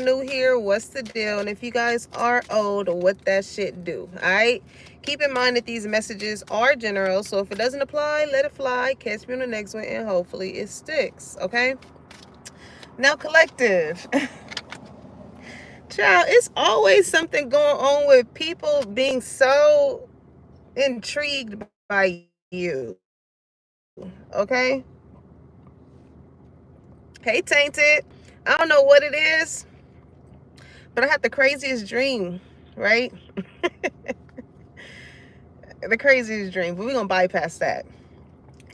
new here, what's the deal? And if you guys are old, what that shit do? All right. Keep in mind that these messages are general, so if it doesn't apply, let it fly. Catch me on the next one, and hopefully it sticks. Okay. Now, collective. Child, it's always something going on with people being so intrigued by you. Okay. Hey, Tainted. I don't know what it is, but I had the craziest dream, right? The craziest dream, but we're going to bypass that.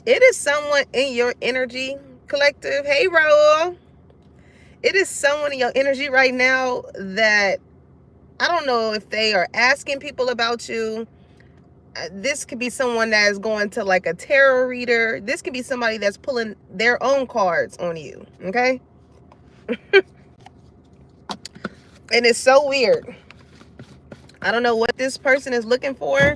It is someone in your energy, collective. Hey, Raul. It is someone in your energy right now that I don't know if they are asking people about you. This could be someone that is going to like a tarot reader. This could be somebody that's pulling their own cards on you. Okay. And it's so weird. I don't know what this person is looking for.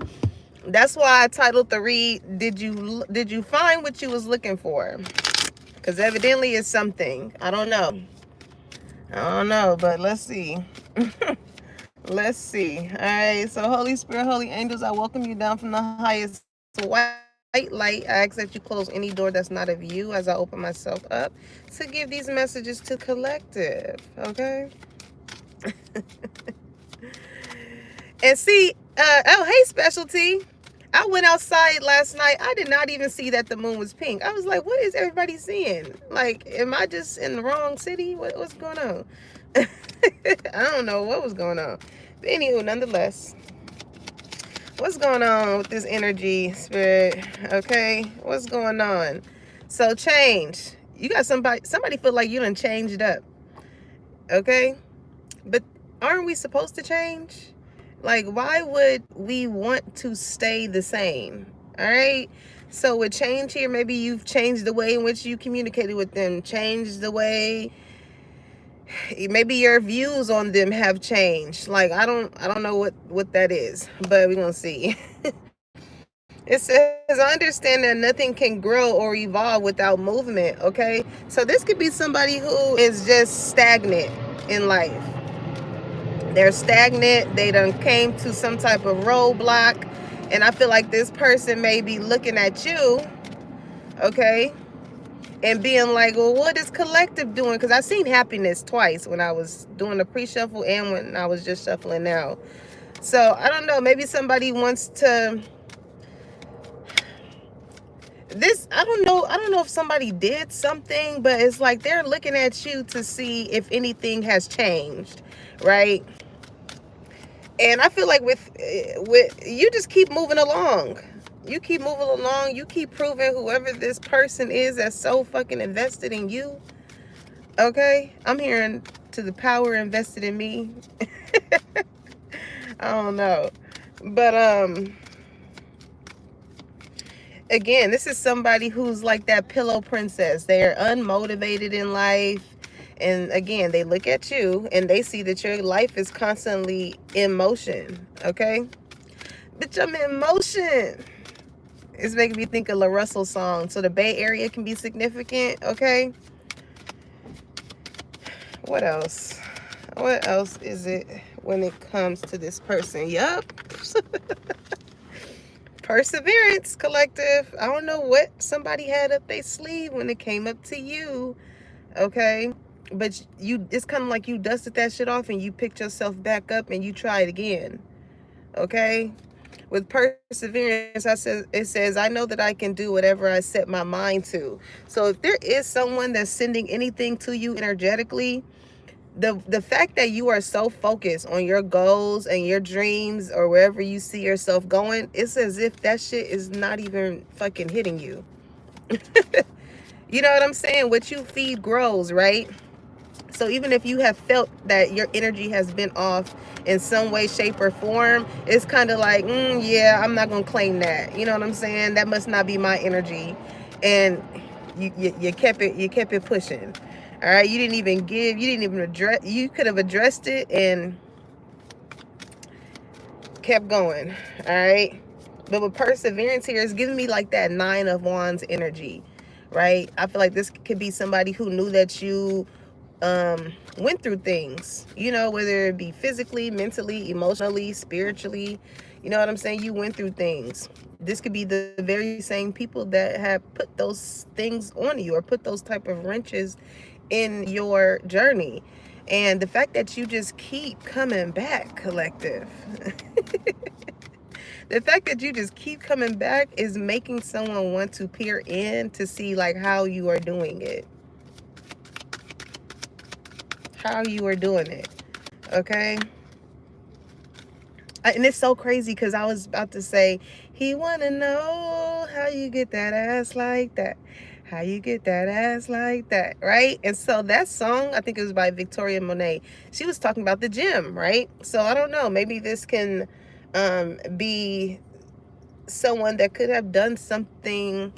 That's why I titled the read, Did you find what you was looking for? Because evidently it's something. I don't know. But let's see. Let's see. All right. So Holy Spirit, holy angels, I welcome you down from the highest white light. I ask that you close any door that's not of you as I open myself up to give these messages to collective. Okay. And see, oh, hey, Specialty. I went outside last night. I did not even see that the moon was pink. I was like, what is everybody seeing? Like, am I just in the wrong city? What's going on? I don't know what was going on. But anywho, nonetheless, what's going on with this energy, spirit? Okay, what's going on? So change. You got somebody feel like you done changed up. Okay? But aren't we supposed to change? Like, why would we want to stay the same? All right. So with change here, maybe you've changed the way in which you communicated with them, changed the way, maybe your views on them have changed. Like, I don't know what that is, but we're gonna see. It says, I understand that nothing can grow or evolve without movement. Okay. So this could be somebody who is just stagnant in life. They're stagnant. They done came to some type of roadblock. And I feel like this person may be looking at you, okay, and being like, well, what is collective doing? Because I seen happiness twice when I was doing the pre-shuffle and when I was just shuffling now. So I don't know. Maybe somebody wants to... I don't know if somebody did something, but it's like they're looking at you to see if anything has changed, right? And I feel like with you just keep moving along. You keep moving along. You keep proving whoever this person is that's so fucking invested in you. Okay? I'm hearing to the power invested in me. I don't know. But again, this is somebody who's like that pillow princess. They're unmotivated in life. And again, they look at you and they see that your life is constantly in motion. Okay? Bitch, I'm in motion. It's making me think of La Russell song. So the Bay Area can be significant. Okay? What else? What else is it when it comes to this person? Yup. Perseverance, collective. I don't know what somebody had up their sleeve when it came up to you. Okay? But it's kind of like you dusted that shit off and you picked yourself back up and you tried again. Okay? With perseverance, it says, I know that I can do whatever I set my mind to. So if there is someone that's sending anything to you energetically, the fact that you are so focused on your goals and your dreams or wherever you see yourself going, it's as if that shit is not even fucking hitting you. You know what I'm saying? What you feed grows, right? So even if you have felt that your energy has been off in some way, shape, or form, it's kind of like, yeah, I'm not going to claim that. You know what I'm saying? That must not be my energy. And you kept it pushing. All right. You didn't even address, you could have addressed it and kept going. All right. But with perseverance here, it's giving me like that 9 of Wands energy, right? I feel like this could be somebody who knew that you went through things, you know, whether it be physically, mentally, emotionally, spiritually. You know what I'm saying? You went through things. This could be the very same people that have put those things on you, or put those type of wrenches in your journey. And the fact that you just keep coming back, collective, the fact that you just keep coming back is making someone want to peer in to see like how you are doing it, how you are doing it. Okay. And it's so crazy because I was about to say, he want to know how you get that ass like that. How you get that ass like that, right? And so that song, I think it was by Victoria Monet. She was talking about the gym, right? So I don't know. Maybe this can be someone that could have done something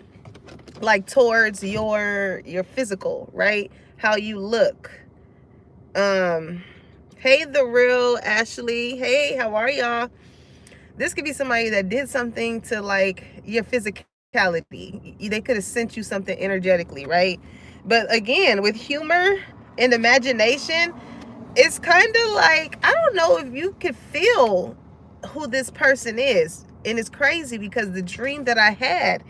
like towards your physical, right? How you look. Hey, the real Ashley. Hey, how are y'all? This could be somebody that did something to like your physicality. They could have sent you something energetically, right? But again, with humor and imagination, it's kind of like, I don't know if you could feel who this person is. And it's crazy because the dream that I had,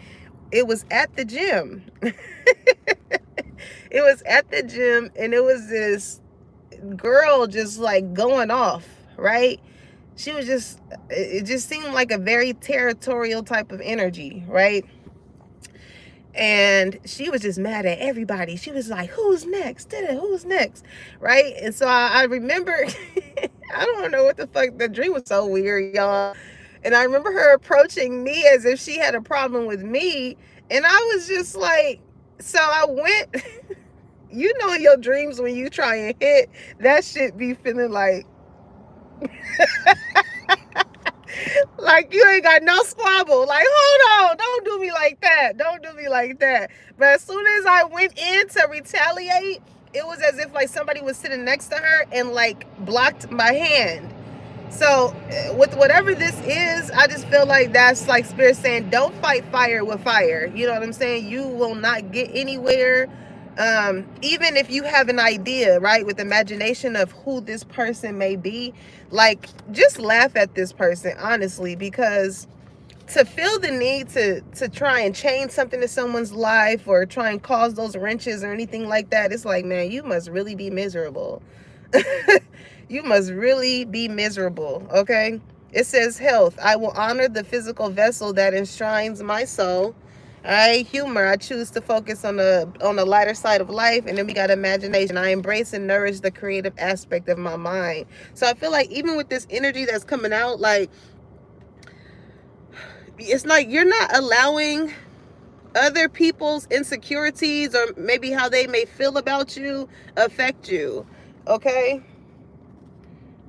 it was at the gym. It was at the gym, and it was this girl just like going off, right? She was just, it just seemed like a very territorial type of energy, right? And she was just mad at everybody. She was like, who's next? Who's next? Right? And so I remember, I don't know what the fuck, the dream was so weird, y'all. And I remember her approaching me as if she had a problem with me. And I was just like, so I went, you know, your dreams when you try and hit, that shit be feeling like, like you ain't got no squabble. Like, hold on, don't do me like that. Don't do me like that. But as soon as I went in to retaliate, it was as if like somebody was sitting next to her and like blocked my hand. So with whatever this is, I just feel like that's like spirit saying, don't fight fire with fire. You know what I'm saying? You will not get anywhere. Even if you have an idea, right, with imagination of who this person may be, like just laugh at this person, honestly, because to feel the need to try and change something to someone's life or try and cause those wrenches or anything like that, it's like, man, you must really be miserable. You must really be miserable. Okay. It says health. I will honor the physical vessel that enshrines my soul. All right, humor. I choose to focus on the lighter side of life. And then we got imagination. I embrace and nourish the creative aspect of my mind. So I feel like even with this energy that's coming out, like it's like you're not allowing other people's insecurities or maybe how they may feel about you affect you. Okay.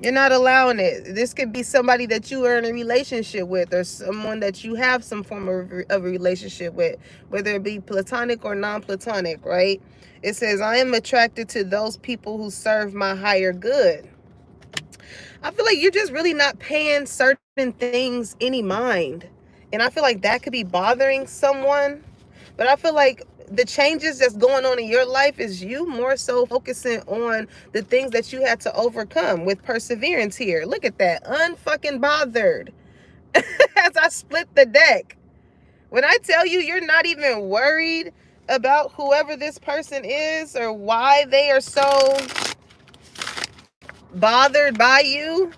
You're not allowing it. This could be somebody that you are in a relationship with, or someone that you have some form of a relationship with, whether it be platonic or non-platonic, right? It says, I am attracted to those people who serve my higher good. I feel like you're just really not paying certain things any mind. And I feel like that could be bothering someone. But I feel like the changes that's going on in your life is you more so focusing on the things that you had to overcome with perseverance here. Look at that. Unfucking bothered. As I split the deck. When I tell you you're not even worried about whoever this person is or why they are so bothered by you.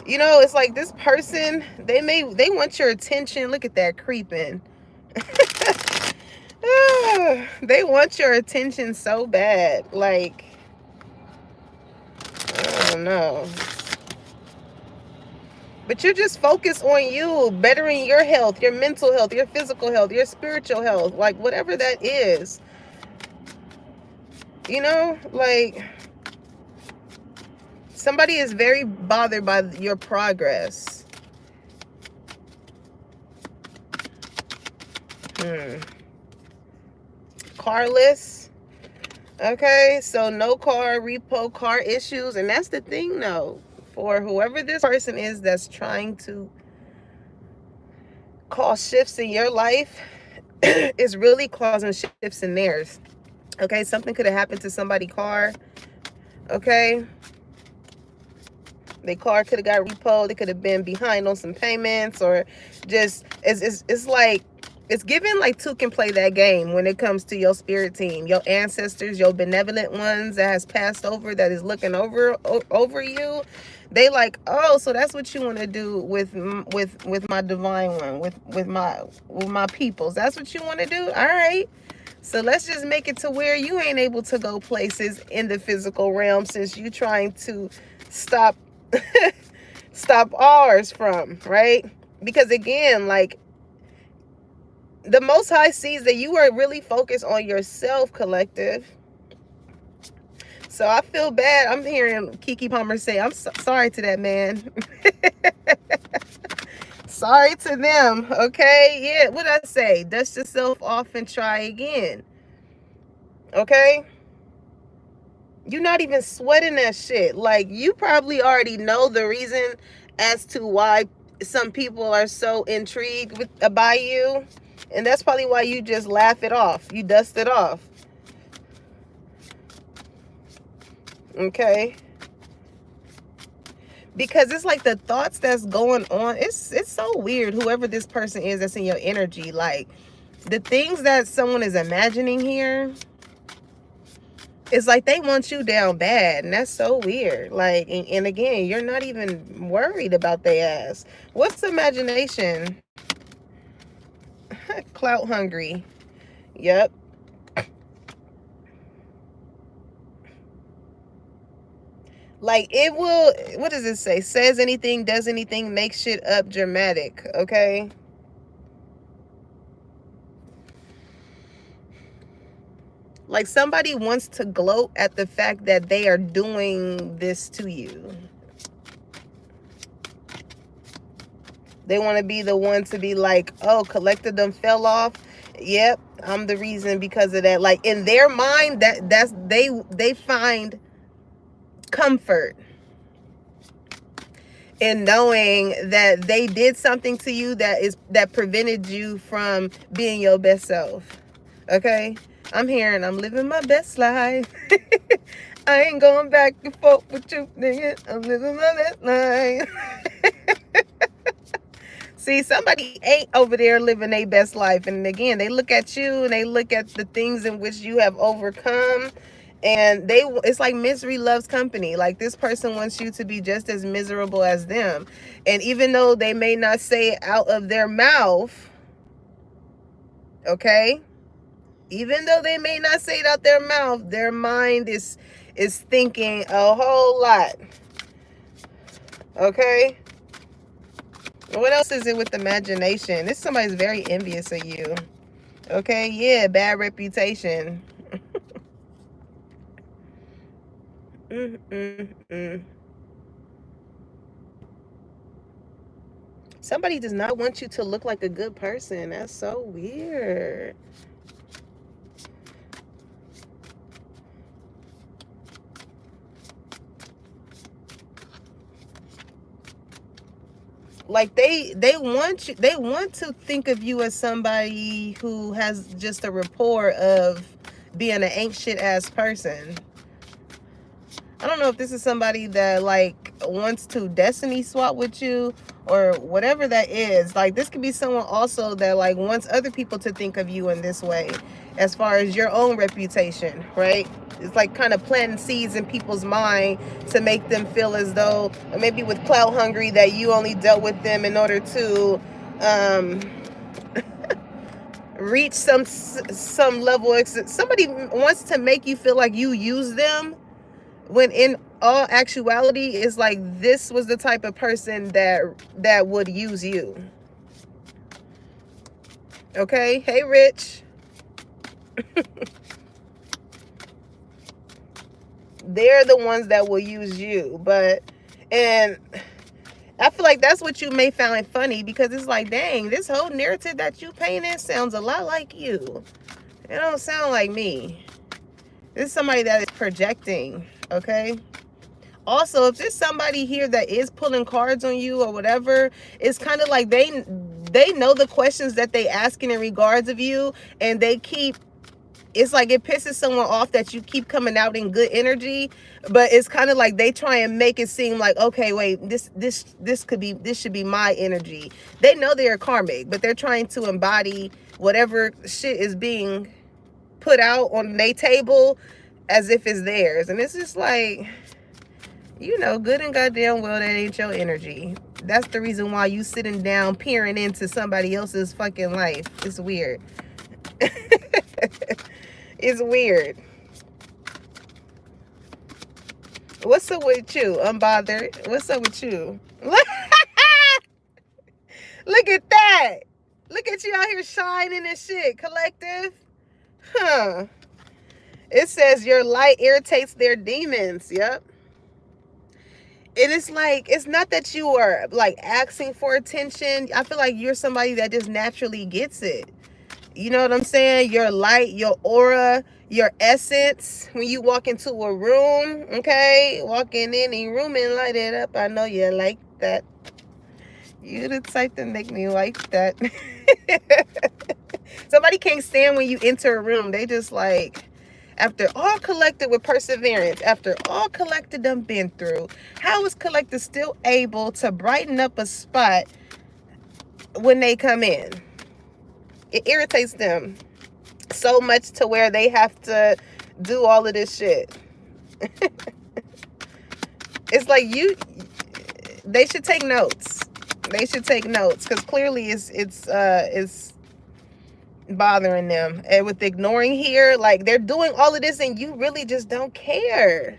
You know, it's like this person, they want your attention. Look at that creeping. They want your attention so bad. Like, I don't know. But you're just focused on you, bettering your health, your mental health, your physical health, your spiritual health, like whatever that is. You know, like somebody is very bothered by your progress. Carless. Okay, so no car, repo car issues. And that's the thing, though, for whoever this person is that's trying to cause shifts in your life, is really causing shifts in theirs. Okay, something could have happened to somebody's car. Okay, their car could have got repoed. They could have been behind on some payments, or just it's like it's given like two can play that game when it comes to your spirit team, your ancestors, your benevolent ones that has passed over, that is looking over you. They like, oh, so that's what you want to do with my divine one, with my peoples. That's what you want to do. All right. So let's just make it to where you ain't able to go places in the physical realm, since you trying to stop stop ours from, right? Because again, like, the Most High sees that you are really focused on yourself, collective. So I feel bad. I'm hearing Kiki Palmer say, I'm sorry to that man. Sorry to them. Okay. Yeah. What I say? Dust yourself off and try again. Okay. You're not even sweating that shit. Like, you probably already know the reason as to why some people are so intrigued by you. And that's probably why you just laugh it off. You dust it off. Okay. Because it's like the thoughts that's going on. It's so weird. Whoever this person is that's in your energy. Like, the things that someone is imagining here, it's like they want you down bad, and that's so weird. Like, and again, you're not even worried about their ass. What's imagination? Clout hungry. Yep. Like, it will, what does it say? Says anything, does anything, makes shit up dramatic. Okay. Like, somebody wants to gloat at the fact that they are doing this to you. They want to be the one to be like, oh, collected them fell off. Yep, I'm the reason because of that. Like, in their mind, that's they find comfort in knowing that they did something to you that prevented you from being your best self. Okay? I'm hearing, I'm living my best life. I ain't going back and forth with you, nigga. I'm living my best life. See, somebody ain't over there living their best life. And again, they look at you and they look at the things in which you have overcome. And it's like misery loves company. Like, this person wants you to be just as miserable as them. And even though they may not say it out of their mouth, okay? Even though they may not say it out their mouth, their mind is thinking a whole lot. Okay? What else is it with imagination? This somebody's very envious of you. Okay? Yeah, bad reputation. Somebody does not want you to look like a good person. That's so weird. Like, they want you, they want to think of you as somebody who has just a rapport of being an ain't shit ass person. I don't know if this is somebody that like wants to destiny swap with you or whatever that is. Like, this could be someone also that like wants other people to think of you in this way as far as your own reputation, right? It's like kind of planting seeds in people's mind to make them feel as though, or maybe with clout hungry, that you only dealt with them in order to reach some level. Somebody wants to make you feel like you use them, when in all actuality, it's like this was the type of person that would use you. Okay? Hey, Rich. They're the ones that will use you. And I feel like that's what you may find funny, because it's like, dang, this whole narrative that you painted sounds a lot like you. It don't sound like me. This is somebody that is projecting, okay? Also, if there's somebody here that is pulling cards on you or whatever, it's kind of like they know the questions that they asking in regards of you, and they keep it's like it pisses someone off that you keep coming out in good energy, but it's kind of like they try and make it seem like, okay, wait, this should be my energy. They know they're karmic, but they're trying to embody whatever shit is being put out on their table as if it's theirs. And it's just like, good and goddamn well that ain't your energy. That's the reason why you sitting down peering into somebody else's fucking life. It's weird. It's weird. What's up with you, Unbothered? What's up with you? Look at that. Look at you out here shining and shit, Collective. Huh. It says your light irritates their demons. Yep. And it's like, it's not that you are like asking for attention. I feel like you're somebody that just naturally gets it. You know what I'm saying? Your light, your aura, your essence. When you walk into a room, okay? Walk in any room and light it up. I know you like that. You the type to make me like that. Somebody can't stand when you enter a room. They just like, after all Collected with perseverance, after all Collected done been through, how is Collected still able to brighten up a spot when they come in? It irritates them so much to where they have to do all of this shit. It's like they should take notes. They should take notes, because clearly it's bothering them. And with ignoring here, like they're doing all of this and you really just don't care.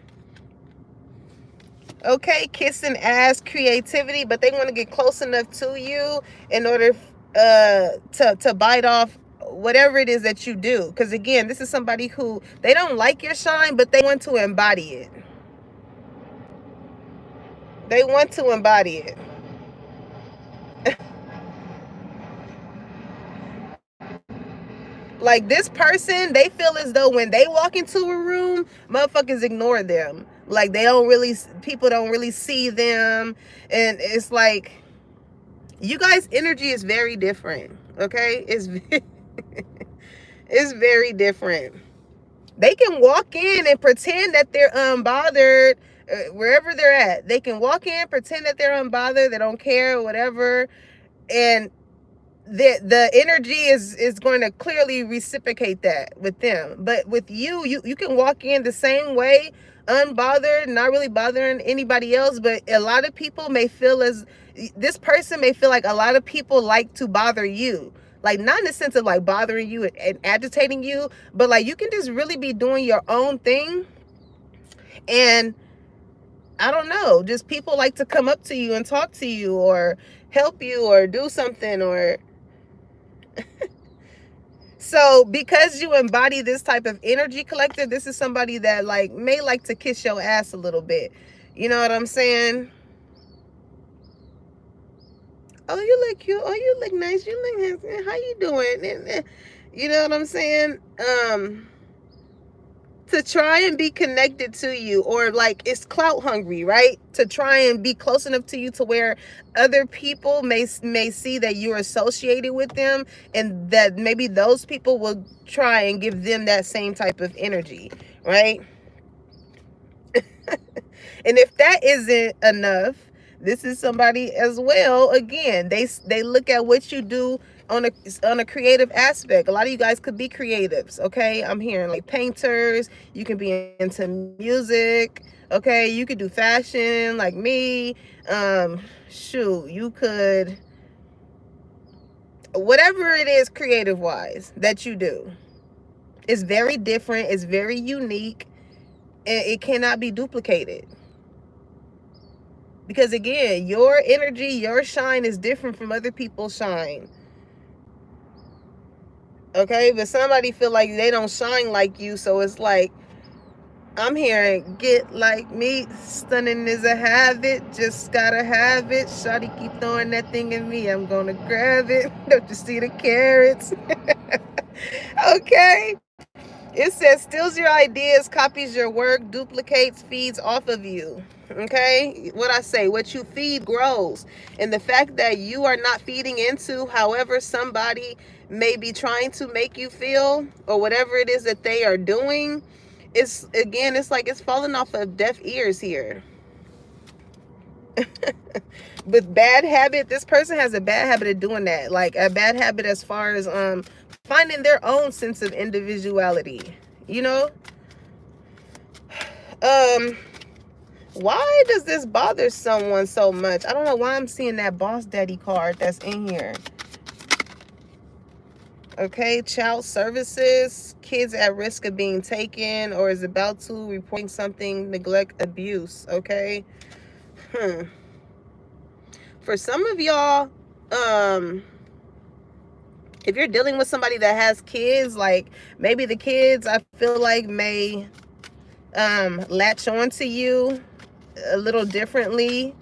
Okay, kissing ass creativity, but they want to get close enough to you in order to bite off whatever it is that you do. Because again, this is somebody who, they don't like your shine, but they want to embody it. They want to embody it. Like this person, they feel as though when they walk into a room, motherfuckers ignore them. Like people don't really see them. And it's like, you guys' energy is very different. Okay? It's very different. They can walk in and pretend that they're unbothered wherever they're at. They can walk in, pretend that they're unbothered, they don't care, whatever. And the energy is going to clearly reciprocate that with them. But with you can walk in the same way, unbothered, not really bothering anybody else. But a lot of people may feel this person may feel like a lot of people like to bother you. Like, not in the sense of like bothering you and agitating you, but like you can just really be doing your own thing. And I don't know, just people like to come up to you and talk to you or help you or do something, or so because you embody this type of energy, Collective, this is somebody that like may like to kiss your ass a little bit. You know what I'm saying? Oh, you look cute. Oh, you look nice. You look handsome. How you doing? And you know what I'm saying? To try and be connected to you, or like it's clout hungry, right? To try and be close enough to you to where other people may see that you're associated with them, and that maybe those people will try and give them that same type of energy, right? And if that isn't enough, this is somebody as well. Again, they look at what you do on a creative aspect. A lot of you guys could be creatives, okay? I'm hearing like painters. You can be into music, okay? You could do fashion like me. Shoot, you could, whatever it is creative wise that you do, it's very different. It's very unique, and it cannot be duplicated. Because again, your energy, your shine is different from other people's shine. Okay, but somebody feel like they don't shine like you, so it's like, I'm hearing, get like me, stunning is a habit, just gotta have it. Shawty keep throwing that thing at me, I'm gonna grab it. Don't you see the carrots? Okay, It says steals your ideas, copies your work, duplicates, feeds off of you. Okay, what I say, what you feed grows. And the fact that you are not feeding into however somebody may be trying to make you feel, or whatever it is that they are doing, it's like it's falling off of deaf ears here. With bad habit, this person has a bad habit of doing that, like a bad habit as far as finding their own sense of individuality, you know. Why does this bother someone so much? I don't know why I'm seeing that boss daddy card that's in here. Okay, child services, kids at risk of being taken or is about to, reporting something, neglect, abuse. Okay. For some of y'all, if you're dealing with somebody that has kids, like maybe the kids, I feel like may latch on to you a little differently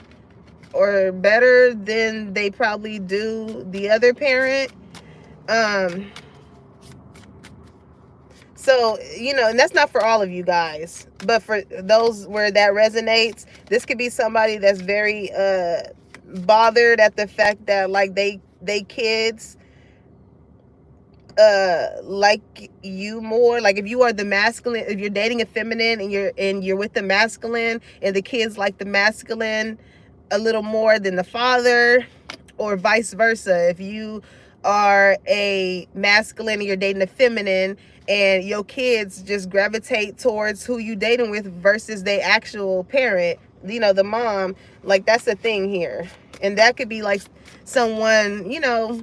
or better than they probably do the other parent. So, you know, and that's not for all of you guys, but for those where that resonates, this could be somebody that's very bothered at the fact that like they kids like you more. Like if you are the masculine, if you're dating a feminine and you're with the masculine and the kids like the masculine a little more than the father, or vice versa. If you are a masculine and you're dating a feminine and your kids just gravitate towards who you dating with versus the actual parent, you know, the mom, like that's the thing here. And that could be like someone, you know,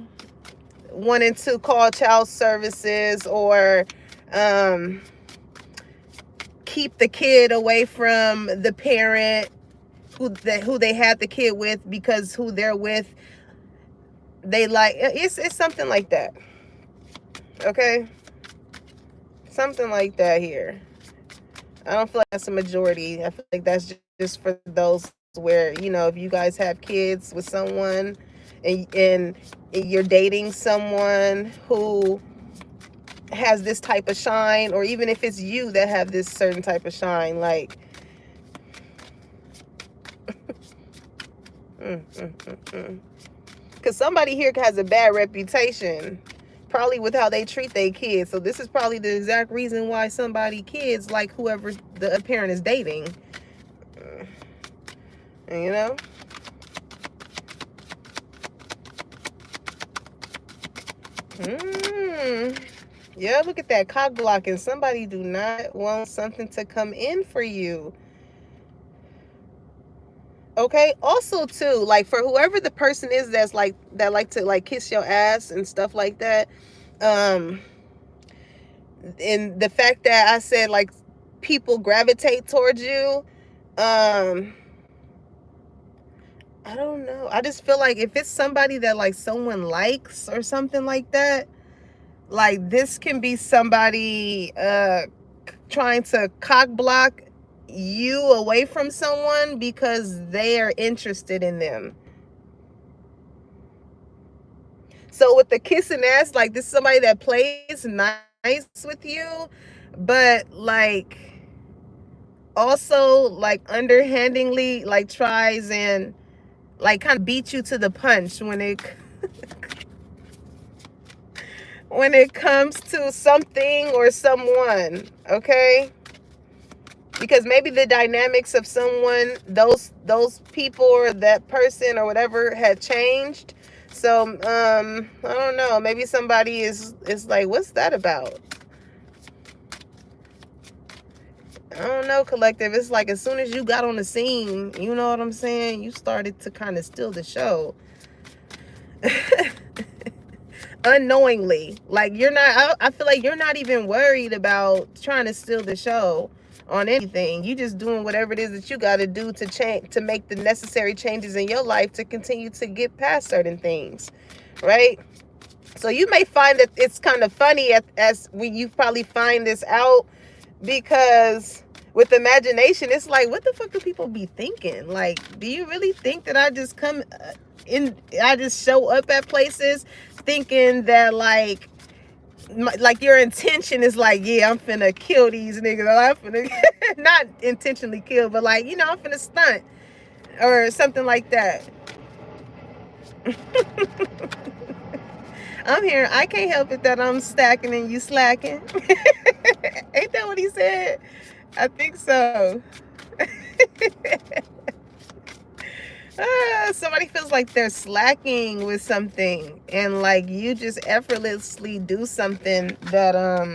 wanting to call child services or keep the kid away from the parent who they had the kid with, because who they're with, they like. It's something like that. Okay, something like that here. I don't feel like that's a majority. I feel like that's just for those where, you know, if you guys have kids with someone and you're dating someone who has this type of shine, or even if it's you that have this certain type of shine, like because somebody here has a bad reputation, probably with how they treat their kids. So this is probably the exact reason why somebody kids like whoever the parent is dating. You know? Yeah, look at that cock blocking. Somebody do not want something to come in for you. Okay, also too, like for whoever the person is that's like that like to like kiss your ass and stuff like that, and the fact that I said like people gravitate towards you, I don't know, I just feel like if it's somebody that like someone likes or something like that, like this can be somebody trying to cock block you away from someone because they are interested in them. So with the kissing ass, like this is somebody that plays nice with you, but like also like underhandingly like tries and like kind of beat you to the punch when it when it comes to something or someone. Okay, because maybe the dynamics of someone, those people or that person or whatever had changed. So I don't know, maybe somebody is like, what's that about? I don't know, collective. It's like as soon as you got on the scene, you know what I'm saying, you started to kind of steal the show. Unknowingly. Like you're not, I feel like you're not even worried about trying to steal the show on anything. You just doing whatever it is that you got to do to change, to make the necessary changes in your life to continue to get past certain things, right? So you may find that it's kind of funny as when you probably find this out, because with imagination, it's like, what the fuck do people be thinking? Like, do you really think that I just come I just show up at places thinking that like like your intention is like, yeah, I'm finna kill these niggas. Or I'm finna not intentionally kill, but like, you know, I'm finna stunt or something like that. I'm here. I can't help it that I'm stacking and you slacking. Ain't that what he said? I think so. Somebody feels like they're slacking with something, and like you just effortlessly do something that I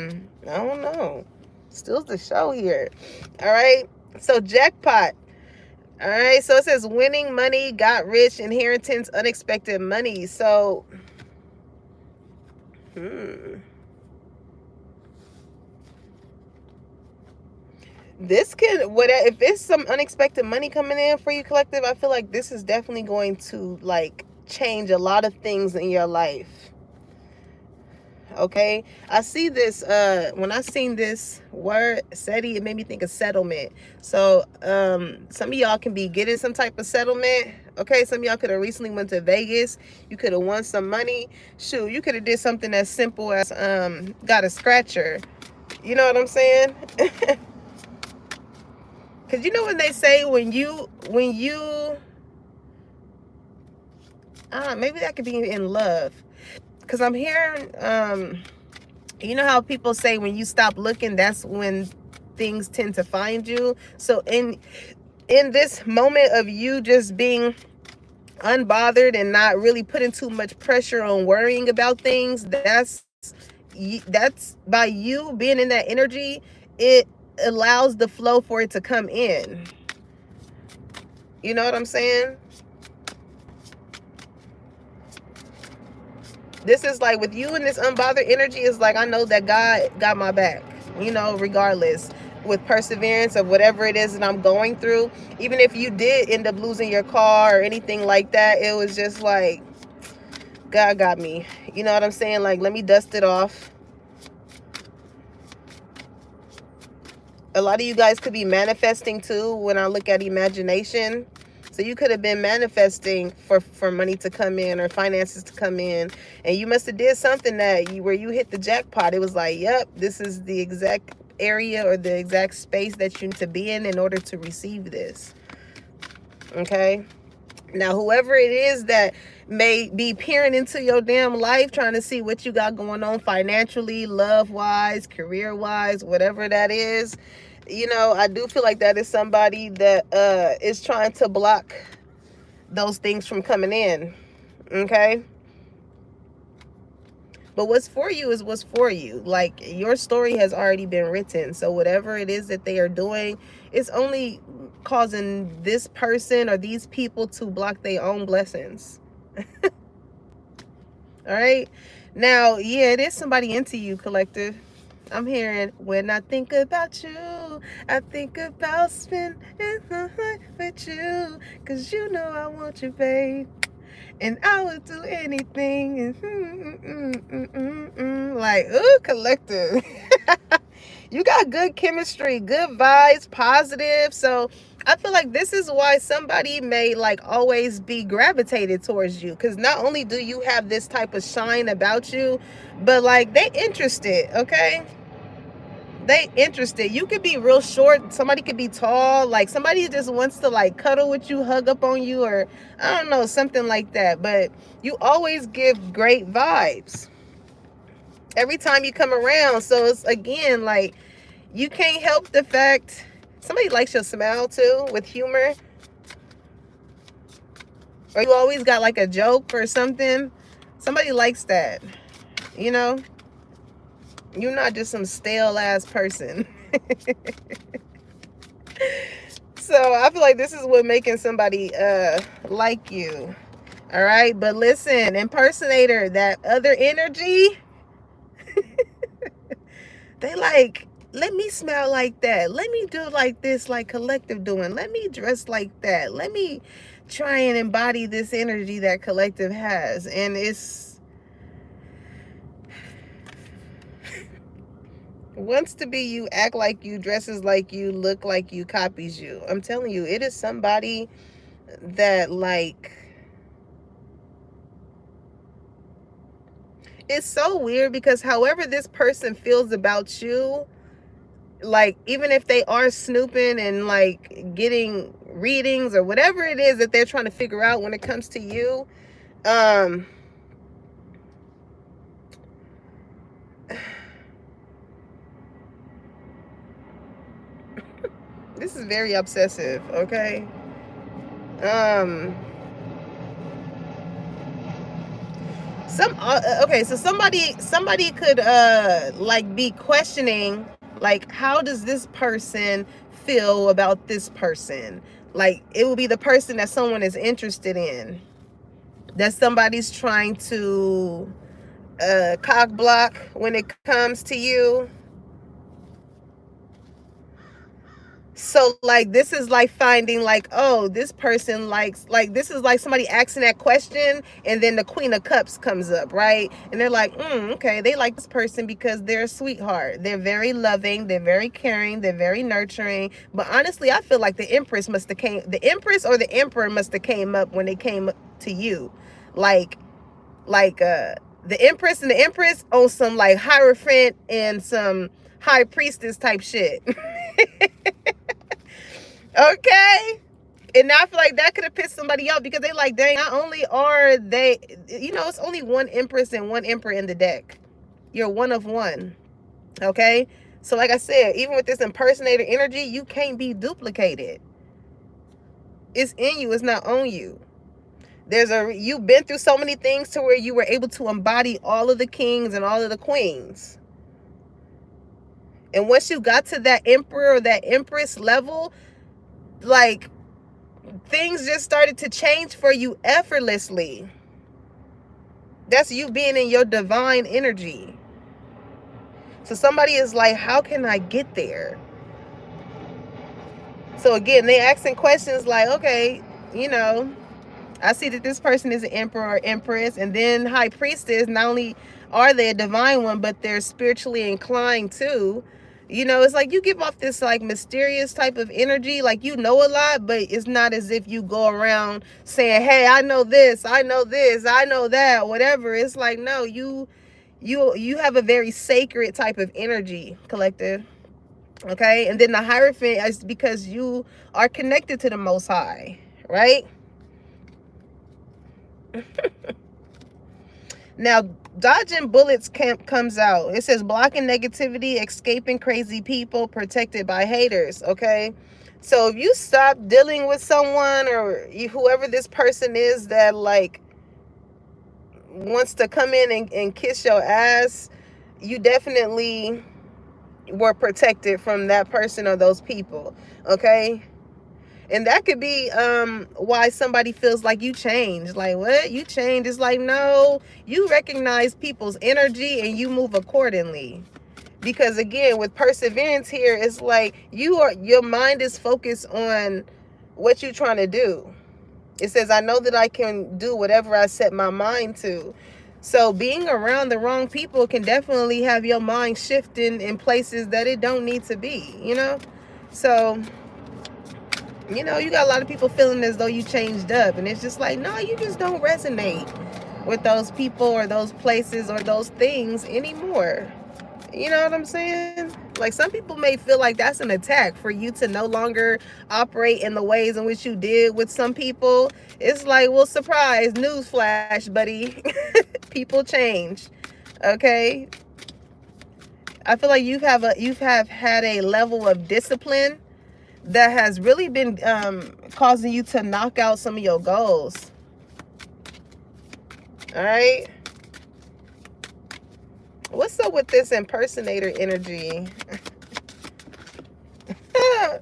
don't know. Still the show here. All right. So jackpot. All right. So it says winning money, got rich, inheritance, unexpected money. So this can, what if it's some unexpected money coming in for you, collective, I feel like this is definitely going to like change a lot of things in your life. Okay, I see this when I seen this word SETI, it made me think of settlement. So some of y'all can be getting some type of settlement. Okay, some of y'all could have recently went to Vegas. You could have won some money. Shoot, you could have did something as simple as got a scratcher. You know what I'm saying? Because you know when they say when you maybe that could be in love. Because I'm hearing you know how people say when you stop looking, that's when things tend to find you. So in this moment of you just being unbothered and not really putting too much pressure on worrying about things, that's by you being in that energy, it allows the flow for it to come in. You know what I'm saying? This is like with you and this unbothered energy, is like, I know that God got my back, you know, regardless, with perseverance of whatever it is that I'm going through. Even if you did end up losing your car or anything like that, it was just like, God got me. You know what I'm saying? Like, let me dust it off. A lot of you guys could be manifesting too when I look at imagination. So you could have been manifesting for money to come in or finances to come in, and you must have did something where you hit the jackpot. It was like, yep, this is the exact area or the exact space that you need to be in order to receive this. Okay. Now, whoever it is that may be peering into your damn life, trying to see what you got going on financially, love-wise, career-wise, whatever that is, you know, I do feel like that is somebody that is trying to block those things from coming in. Okay? But what's for you is what's for you. Like, your story has already been written. So whatever it is that they are doing, it's only causing this person or these people to block their own blessings. All right. Now, yeah, it is somebody into you, collective. I'm hearing, when I think about you, I think about spending the night with you. Because you know I want you, babe. And I would do anything. Like, ooh, collective. You got good chemistry, good vibes, positive. So I feel like this is why somebody may like always be gravitated towards you. Because not only do you have this type of shine about you, but like they interested, okay? They interested. You could be real short, somebody could be tall, like somebody just wants to like cuddle with you, hug up on you, or I don't know, something like that. But you always give great vibes every time you come around. So it's, again, like, you can't help the fact somebody likes your smile too, with humor, or you always got like a joke or something. Somebody likes that, you know. You're not just some stale ass person. So I feel like this is what making somebody like you. All right. But listen, impersonator, that other energy, they like, let me smell like that. Let me do like this, like collective doing. Let me dress like that. Let me try and embody this energy that collective has. And it's, wants to be you, act like you, dresses like you, look like you, copies you. I'm telling you, it is somebody that like, It's so weird because however this person feels about you, like even if they are snooping and like getting readings or whatever it is that they're trying to figure out when it comes to you, this is very obsessive, okay? Okay, so somebody could like be questioning, like, how does this person feel about this person? Like, it will be the person that someone is interested in, that somebody's trying to cock block when it comes to you. So like this is like finding like, oh, this person likes, like this is like somebody asking that question and then the Queen of Cups comes up, right? And they're like, okay, they like this person because they're a sweetheart, they're very loving, they're very caring, they're very nurturing. But honestly, I feel like the Empress or the Emperor must have came up when they came to you. Like the Empress and the Empress on some like Hierophant and some High Priestess type shit. Okay. And now I feel like that could have pissed somebody off because they like, dang, not only are they, it's only one Empress and one Emperor in the deck. You're one of one. Okay. So like I said, even with this impersonator energy, you can't be duplicated. It's in you. It's not on you. You've been through so many things to where you were able to embody all of the kings and all of the queens. And once you got to that Emperor or that Empress level, like, things just started to change for you effortlessly. That's you being in your divine energy. So somebody is like, how can I get there? So again, they asking questions like, okay, I see that this person is an emperor or empress, and then high priestess. Not only are they a divine one, but they're spiritually inclined too. It's like you give off this like mysterious type of energy, like you know a lot, but it's not as if you go around saying, hey, I know this, I know this, I know that, whatever. It's like, no, you have a very sacred type of energy, collective. Okay. And then the Hierophant is because you are connected to the Most High, right? Now, dodging bullets comes out. It says blocking negativity, escaping crazy people, protected by haters. Okay. So if you stop dealing with someone or whoever this person is that like wants to come in and kiss your ass, you definitely were protected from that person or those people. Okay. And that could be why somebody feels like you changed. Like, what? You changed? It's like, no, you recognize people's energy and you move accordingly. Because again, with perseverance here, it's like your mind is focused on what you're trying to do. It says, I know that I can do whatever I set my mind to. So being around the wrong people can definitely have your mind shifting in places that it don't need to be, So you got a lot of people feeling as though you changed up, and it's just like, no, you just don't resonate with those people or those places or those things anymore. You know what I'm saying? Like, some people may feel like that's an attack for you to no longer operate in the ways in which you did with some people. It's like, well, surprise, newsflash, buddy. People change. Okay. I feel like you have had a level of discipline that has really been causing you to knock out some of your goals. All right. What's up with this impersonator energy?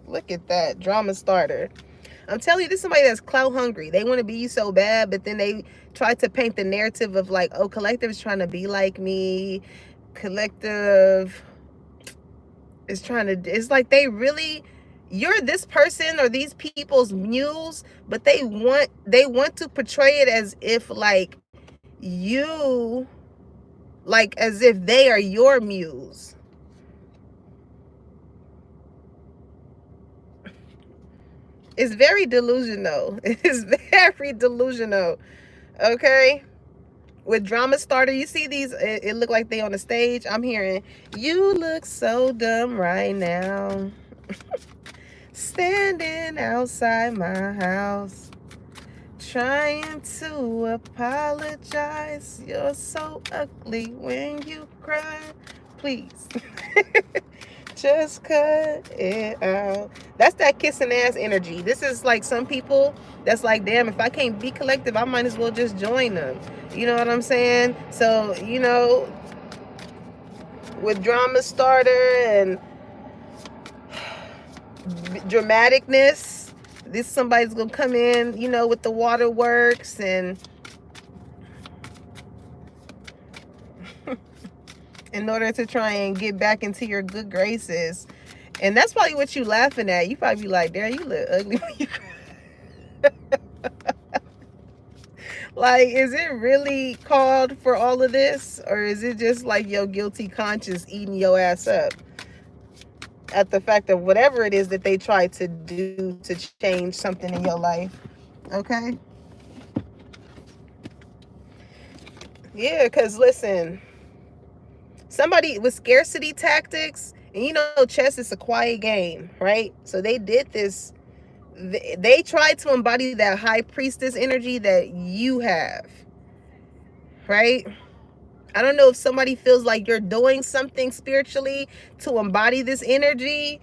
Look at that drama starter. I'm telling you, this is somebody that's clout hungry. They want to be you so bad, but then they try to paint the narrative of like, oh, collective is trying to be like me. Collective is trying to, it's like they really, you're this person or these people's muse, but they want to portray it as if like you, like as if they are your muse. It's very delusional. It's very delusional. Okay. with Drama Starter, you see these, it look like they on the stage. I'm hearing, you look so dumb right now. Standing outside my house, trying to apologize. You're so ugly when you cry. Please. Just cut it out. That's that kissing ass energy. This is like some people that's like, damn, if I can't be collective, I might as well just join them. You know what I'm saying? So, you know, with Drama Starter and dramaticness, this somebody's gonna come in, you know, with the waterworks and in order to try and get back into your good graces. And that's probably what you laughing at. You probably be like, damn, you look ugly when you cry. Like, is it really called for all of this? Or is it just like your guilty conscience eating your ass up at the fact of whatever it is that they try to do to change something in your life? Okay? Yeah, because listen, somebody with scarcity tactics, and you know chess is a quiet game, right? So they did this, they tried to embody that high priestess energy that you have, right? I don't know if somebody feels like you're doing something spiritually to embody this energy,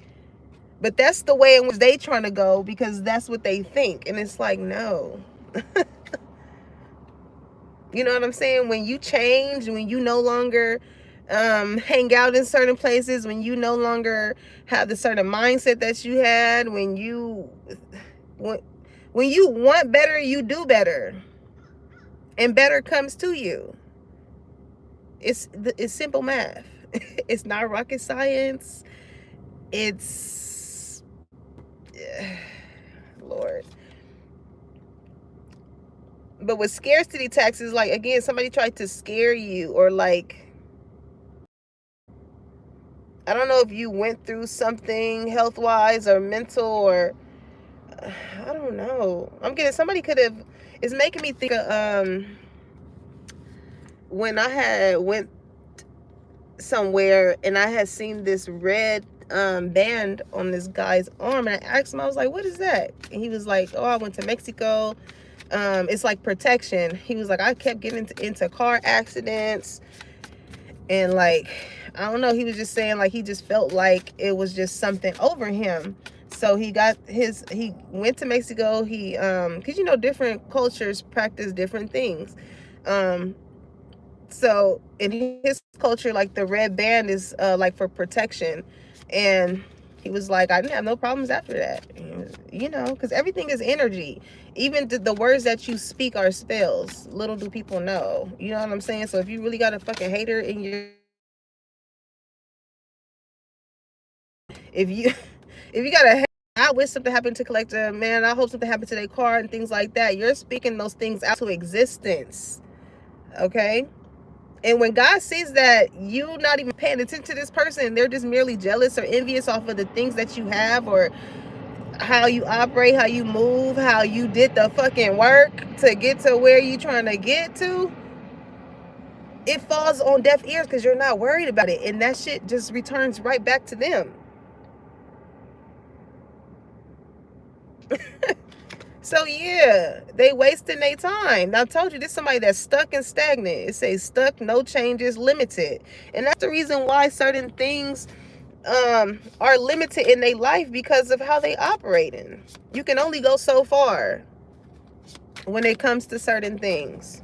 but that's the way in which they trying to go because that's what they think. And it's like, no. You know what I'm saying? When you change, when you no longer hang out in certain places, when you no longer have the certain mindset that you had, when you want better, you do better, and better comes to you. It's simple math. It's not rocket science. It's Lord. But with scarcity taxes, like, again, somebody tried to scare you, or like, I don't know if you went through something health-wise or mental, or I don't know. I'm getting, somebody could have, it's making me think of when I had went somewhere and I had seen this red band on this guy's arm, and I asked him, I was like, what is that? And he was like, oh, I went to Mexico. It's like protection. He was like, I kept getting into car accidents, and like, I don't know, he was just saying like he just felt like it was just something over him. So he went to Mexico. He because you know different cultures practice different things. So in his culture, like the red band is like for protection, and he was like, I didn't have no problems after that. You know, because everything is energy. Even the words that you speak are spells. Little do people know. You know what I'm saying? So if you really got a fucking hater in your, if you got a, I wish something happened to Collector, man, I hope something happened to their car and things like that. You're speaking those things out to existence. Okay? And when God sees that you not even paying attention to this person, they're just merely jealous or envious off of the things that you have, or how you operate, how you move, how you did the fucking work to get to where you trying to get to, it falls on deaf ears because you're not worried about it. And that shit just returns right back to them. So yeah, they wasting their time. I told you, this is somebody that's stuck and stagnant. It says stuck, no changes, limited. And that's the reason why certain things are limited in their life, because of how they operating. You can only go so far when it comes to certain things.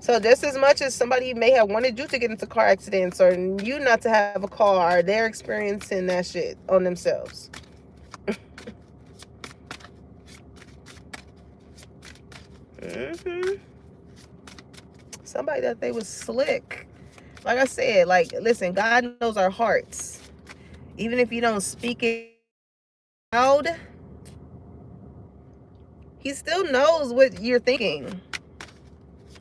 So just as much as somebody may have wanted you to get into car accidents, or you not to have a car, they're experiencing that shit on themselves. Somebody that they was slick. Like I said, like, listen, God knows our hearts. Even if you don't speak it out, he still knows what you're thinking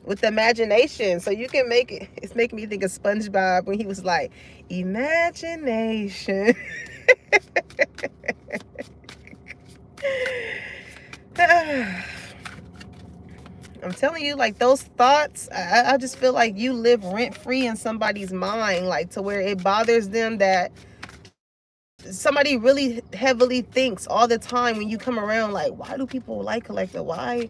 with imagination. So you can make it. It's making me think of SpongeBob when he was like, imagination. I'm telling you, like those thoughts, I just feel like you live rent free in somebody's mind, like to where it bothers them that somebody really heavily thinks all the time when you come around, like, why do people like Collective? Why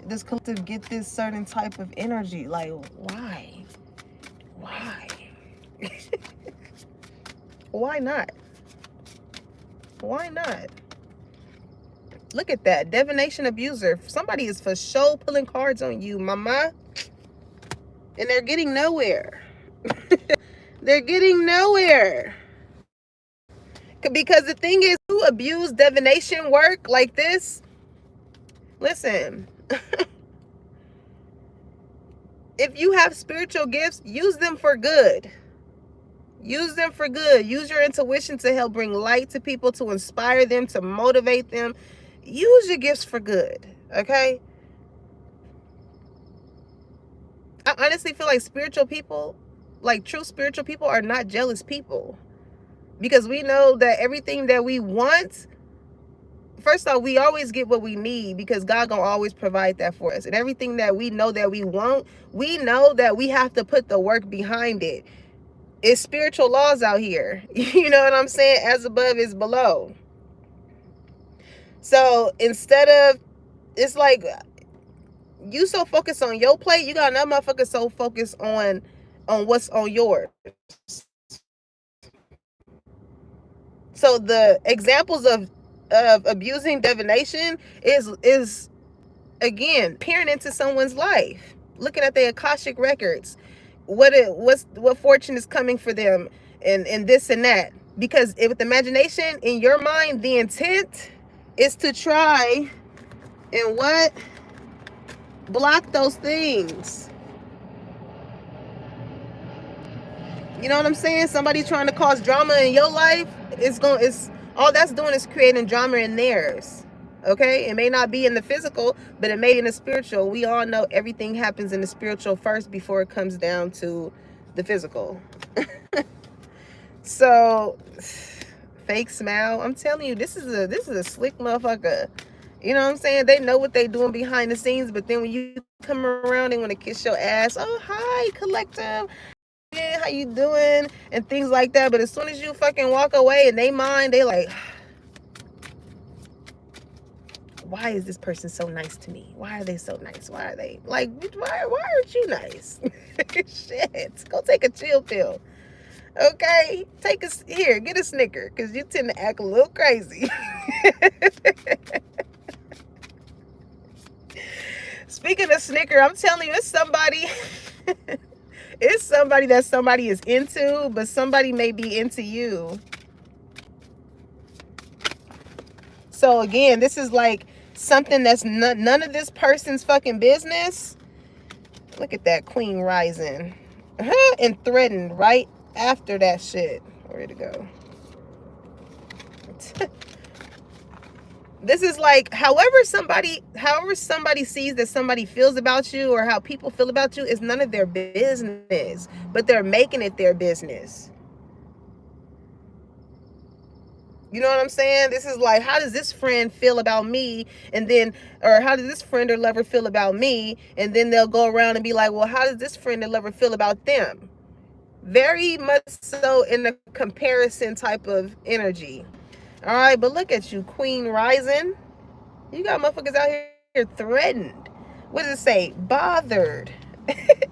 does Collective get this certain type of energy? Like, why? Why? Why not? Why not? Look at that. Divination abuser. Somebody is for sure pulling cards on you, mama. And they're getting nowhere. They're getting nowhere. Because the thing is, who abuse divination work like this? Listen. If you have spiritual gifts, use them for good. Use them for good. Use your intuition to help bring light to people, to inspire them, to motivate them. Use your gifts for good, okay? I honestly feel like spiritual people, like true spiritual people, are not jealous people. Because we know that everything that we want, first off, we always get what we need because God gonna always provide that for us. And everything that we know that we want, we know that we have to put the work behind it. It's spiritual laws out here. You know what I'm saying? As above is below. So instead of, it's like you so focused on your plate, you got another motherfucker so focused on what's on yours. So the examples of abusing divination is again peering into someone's life, looking at their Akashic records, what fortune is coming for them, and this and that. Because with imagination in your mind, the intent is to try and what, block those things. You know what I'm saying? Somebody trying to cause drama in your life, it's all that's doing is creating drama in theirs. Okay? It may not be in the physical, but it may be in the spiritual. We all know everything happens in the spiritual first before it comes down to the physical. So, fake smile. I'm telling you, this is a slick motherfucker. You know what I'm saying? They know what they doing behind the scenes, but then when you come around, they want to kiss your ass. Oh, hi, Collective. Yeah, how you doing? And things like that. But as soon as you fucking walk away and they mind, they like, why is this person so nice to me? Why are they so nice? Why are they like, why aren't you nice? Shit, go take a chill pill. Okay, get a Snicker, because you tend to act a little crazy. Speaking of Snicker, I'm telling you, it's somebody it's somebody that somebody is into, but somebody may be into you. So again, this is like something that's none of this person's fucking business. Look at that Queen rising. And threatened right after that shit. Where'd it go? This is like, however somebody sees that somebody feels about you, or how people feel about you, is none of their business, but they're making it their business. You know what I'm saying? This is like, how does this friend feel about me? And then, or how does this friend or lover feel about me? And then they'll go around and be like, well, how does this friend or lover feel about them? Very much so in the comparison type of energy. All right, but look at you, Queen rising. You got motherfuckers out here threatened. What does it say? Bothered.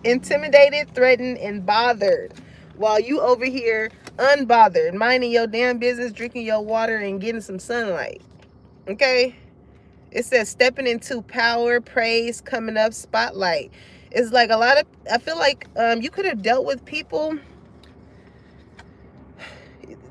Intimidated, threatened, and bothered. While you over here unbothered, minding your damn business, drinking your water, and getting some sunlight. Okay? It says stepping into power, praise, coming up, spotlight. It's like a lot of, I feel like you could have dealt with people.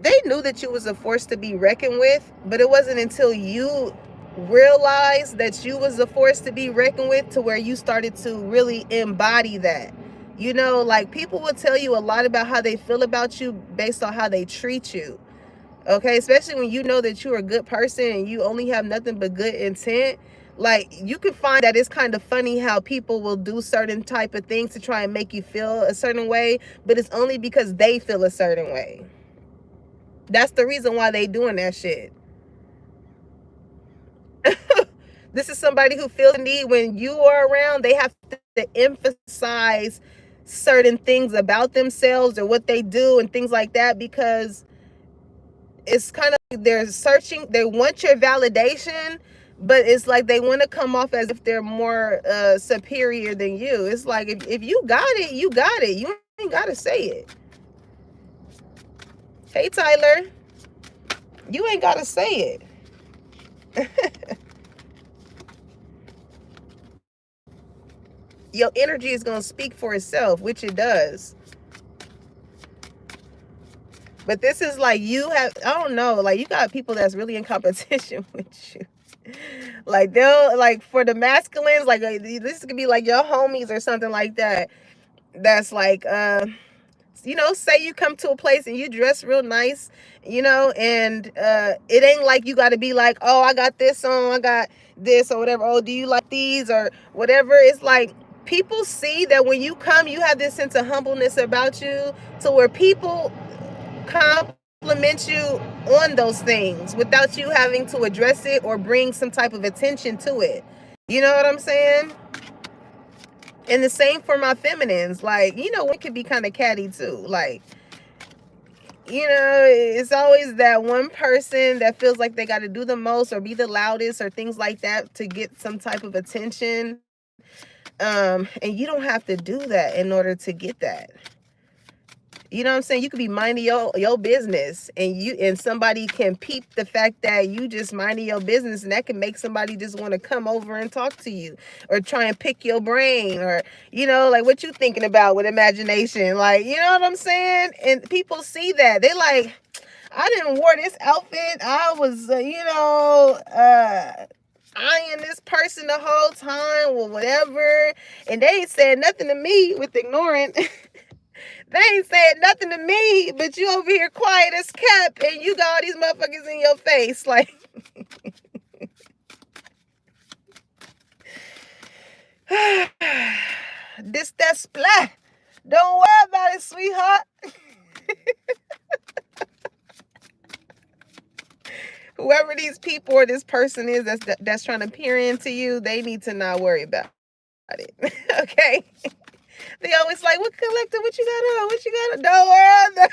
They knew that you was a force to be reckoned with, but it wasn't until you realized that you was a force to be reckoned with to where you started to really embody that. You know, like people will tell you a lot about how they feel about you based on how they treat you. Okay, especially when you know that you're a good person and you only have nothing but good intent. Like, you can find that it's kind of funny how people will do certain type of things to try and make you feel a certain way, but it's only because they feel a certain way. That's the reason why they doing that shit. This is somebody who feels the need when you are around. They have to emphasize certain things about themselves or what they do and things like that, because it's kind of like they're searching, they want your validation, but it's like they want to come off as if they're more superior than you. It's like, if you got it, you got it. You ain't got to say it. Hey, Tyler, you ain't got to say it. Your energy is going to speak for itself, which it does. But this is like, you have, I don't know, like you got people that's really in competition with you. Like they'll, like for the masculines, like this could be like your homies or something like that. That's like, you know, say you come to a place and you dress real nice, you know, and it ain't like you got to be like, oh, I got this on, I got this or whatever. Oh, do you like these or whatever? It's like people see that when you come, you have this sense of humbleness about you, to where people compliment you on those things without you having to address it or bring some type of attention to it. You know what I'm saying? And the same for my feminines. Like, you know, it can be kind of catty too. Like, you know, it's always that one person that feels like they got to do the most or be the loudest or things like that to get some type of attention. And you don't have to do that in order to get that. You know what I'm saying? You could be minding your business, and somebody can peep the fact that you just minding your business, and that can make somebody just want to come over and talk to you or try and pick your brain, or, you know, like what you thinking about with imagination. Like, you know what I'm saying? And people see that. They like, I didn't wore this outfit. I was, eyeing this person the whole time or whatever. And they ain't said nothing to me with ignoring. They ain't saying nothing to me, but you over here quiet as kept, and you got all these motherfuckers in your face. Like, this, that splat. Don't worry about it, sweetheart. Whoever these people or this person is that's trying to peer into you, they need to not worry about it. Okay? They always like, what collector? What you got on? What you got on? Don't worry about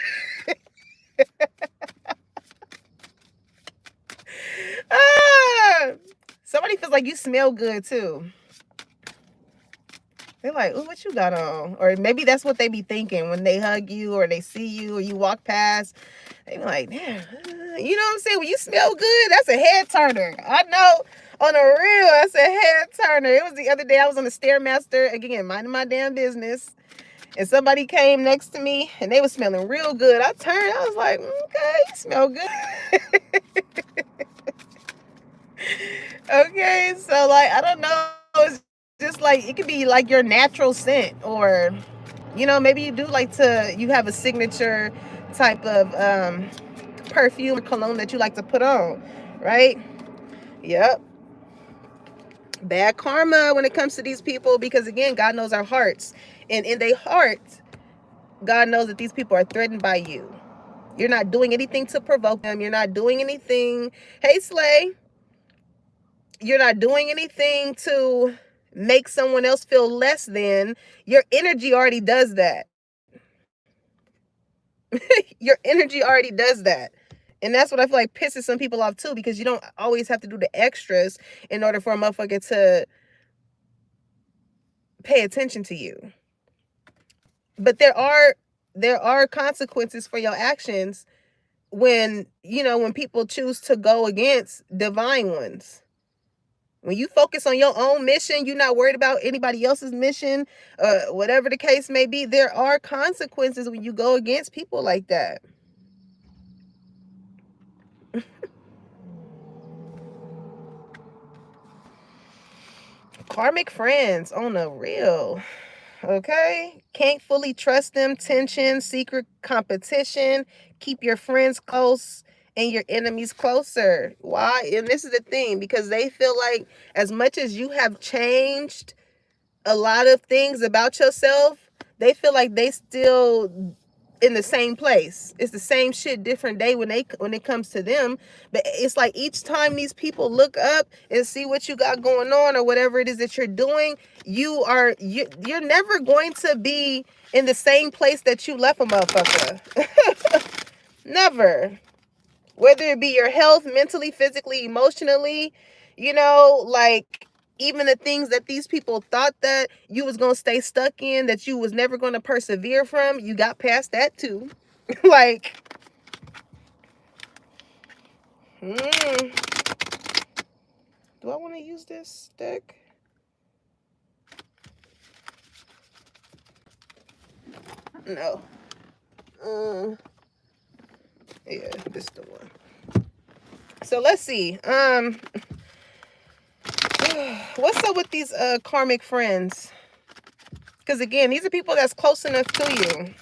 it. Somebody feels like you smell good too. They're like, ooh, what you got on? Or maybe that's what they be thinking when they hug you or they see you or you walk past. They be like, damn, you know what I'm saying? When you smell good, that's a head turner. I know, on a real, that's a head turner. It was the other day, I was on the Stairmaster, again, minding my damn business. And somebody came next to me and they was smelling real good. I turned, I was like, okay, you smell good. Okay, so like, I don't know. It's just like, it could be like your natural scent, or, you know, maybe you do like to, you have a signature type of perfume or cologne that you like to put on, right? Yep. Bad karma when it comes to these people, because again, God knows our hearts, and in their hearts, God knows that these people are threatened by you. You're not doing anything to provoke them. You're not doing anything. Hey, Slay. You're not doing anything to make someone else feel less than. Your energy already does that. Your energy already does that. And that's what I feel like pisses some people off too, because you don't always have to do the extras in order for a motherfucker to pay attention to you. But there are consequences for your actions when, you know, when people choose to go against divine ones. When you focus on your own mission, you're not worried about anybody else's mission, whatever the case may be. There are consequences when you go against people like that. Karmic friends on the real. Okay? Can't fully trust them. Tension, secret competition. Keep your friends close and your enemies closer. Why? And this is the thing, because they feel like as much as you have changed a lot of things about yourself, they feel like they still in the same place. It's the same shit, different day when it comes to them. But it's like each time these people look up and see what you got going on or whatever it is that you're doing, you're never going to be in the same place that you left a motherfucker. Never. Whether it be your health, mentally, physically, emotionally, like even the things that these people thought that you was going to stay stuck in, that you was never going to persevere from, you got past that too. Like, do I want to use this deck? No. Yeah, this is the one. So let's see. What's up with these karmic friends? Because again, these are people that's close enough to you.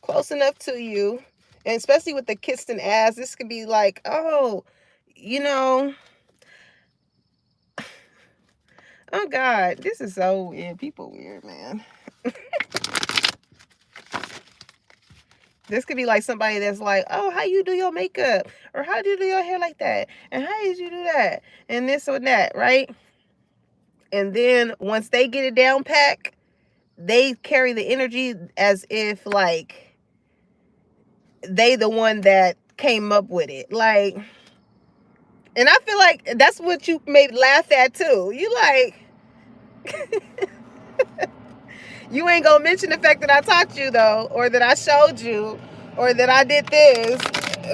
Close enough to you. And especially with the kissed and ass, this could be like, oh, oh God, this is so weird. People weird, man. This could be like somebody that's like, oh, how you do your makeup? Or how do you do your hair like that? And how did you do that? And this or that, right? And then once they get it down pack, they carry the energy as if like they the one that came up with it. Like, and I feel like that's what you may laugh at too. You like, you ain't gonna mention the fact that I taught you though, or that I showed you, or that I did this.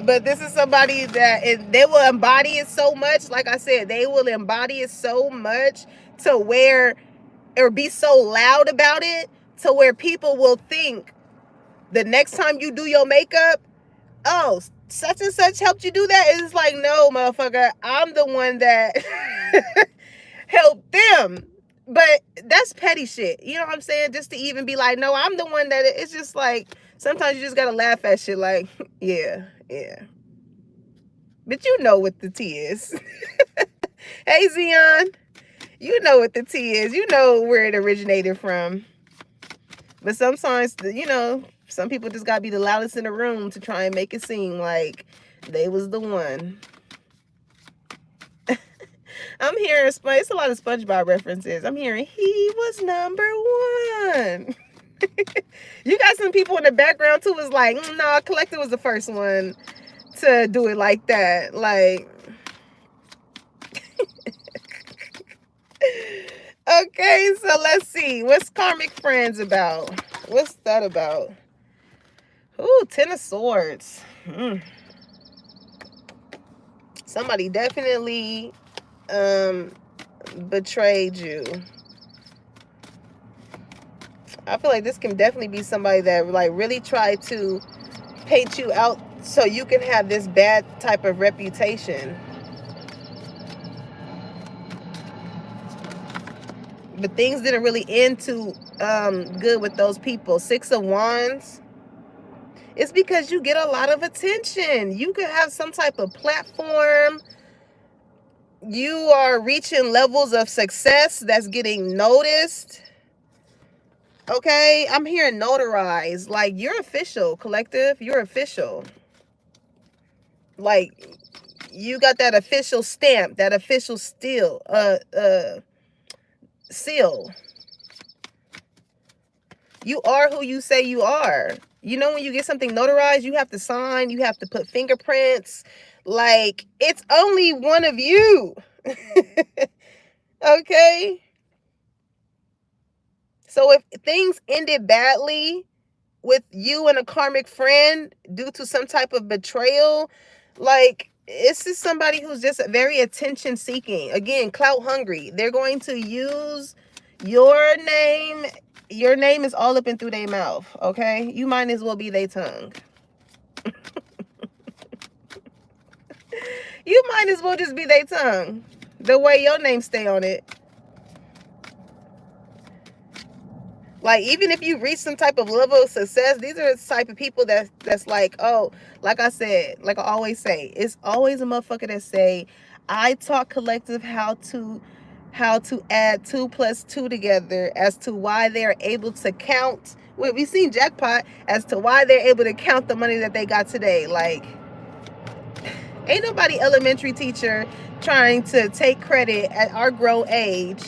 But this is somebody that they will embody it so much. Like I said, they will embody it so much to where, or be so loud about it to where people will think the next time you do your makeup, oh, such and such helped you do that. It's like, no, motherfucker, I'm the one that helped them. But that's petty shit. You know what I'm saying? Just to even be like, no, I'm the one that, it's just like, sometimes you just gotta laugh at shit like, yeah. But you know what the tea is. Hey, Zion. You know what the tea is. You know where it originated from. But sometimes, some people just gotta be the loudest in the room to try and make it seem like they was the one. I'm hearing, it's a lot of SpongeBob references. I'm hearing, he was number one. You got some people in the background too was like, nah, Collector was the first one to do it like that. Like, okay, so let's see. What's Karmic Friends about? What's that about? Ooh, Ten of Swords. Somebody definitely betrayed you. I feel like this can definitely be somebody that like really tried to paint you out so you can have this bad type of reputation. But things didn't really end too good with those people. Six of Wands. It's because you get a lot of attention. You could have some type of platform. You are reaching levels of success that's getting noticed. Okay, I'm hearing notarized. Like, you're official, Collective. You're official. Like, you got that official stamp, that official seal. You are who you say you are. You know, when you get something notarized, you have to sign, you have to put fingerprints. Like, it's only one of you. Okay? So if things ended badly with you and a karmic friend due to some type of betrayal, like, this is somebody who's just very attention seeking. Again, clout hungry. They're going to use your name. Your name is all up and through their mouth, okay? You might as well be their tongue. You might as well just be their tongue. The way your name stay on it. Like, even if you reach some type of level of success, these are the type of people that's like, oh, like I said, like I always say, it's always a motherfucker that say, I taught Collective how to how to add 2 plus 2 together as to why they're able to count. Well, we've seen jackpot as to why they're able to count the money that they got today. Like, ain't nobody elementary teacher trying to take credit at our grown age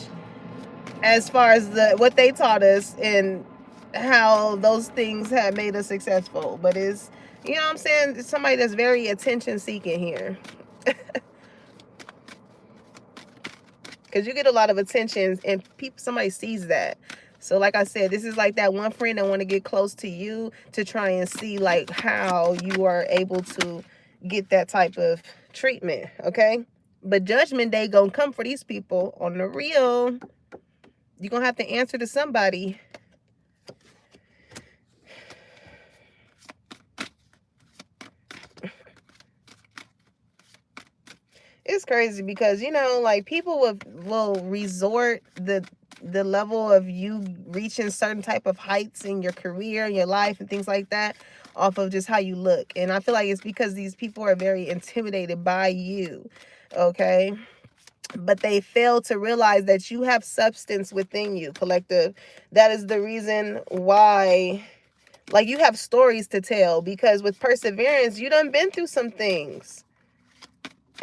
as far as what they taught us and how those things have made us successful. But it's, you know what I'm saying, it's somebody that's very attention seeking here. Because you get a lot of attention and somebody sees that. So like I said, this is like that one friend that want to get close to you to try and see like how you are able to get that type of treatment, okay? But judgment day gonna come for these people on the real. You're gonna have to answer to somebody. It's crazy because, you know, like people will resort the level of you reaching certain type of heights in your career, your life, and things like that off of just how you look. And I feel like it's because these people are very intimidated by you, okay? But they fail to realize that you have substance within you, collective. That is the reason why, like, you have stories to tell, because with perseverance, you done been through some things.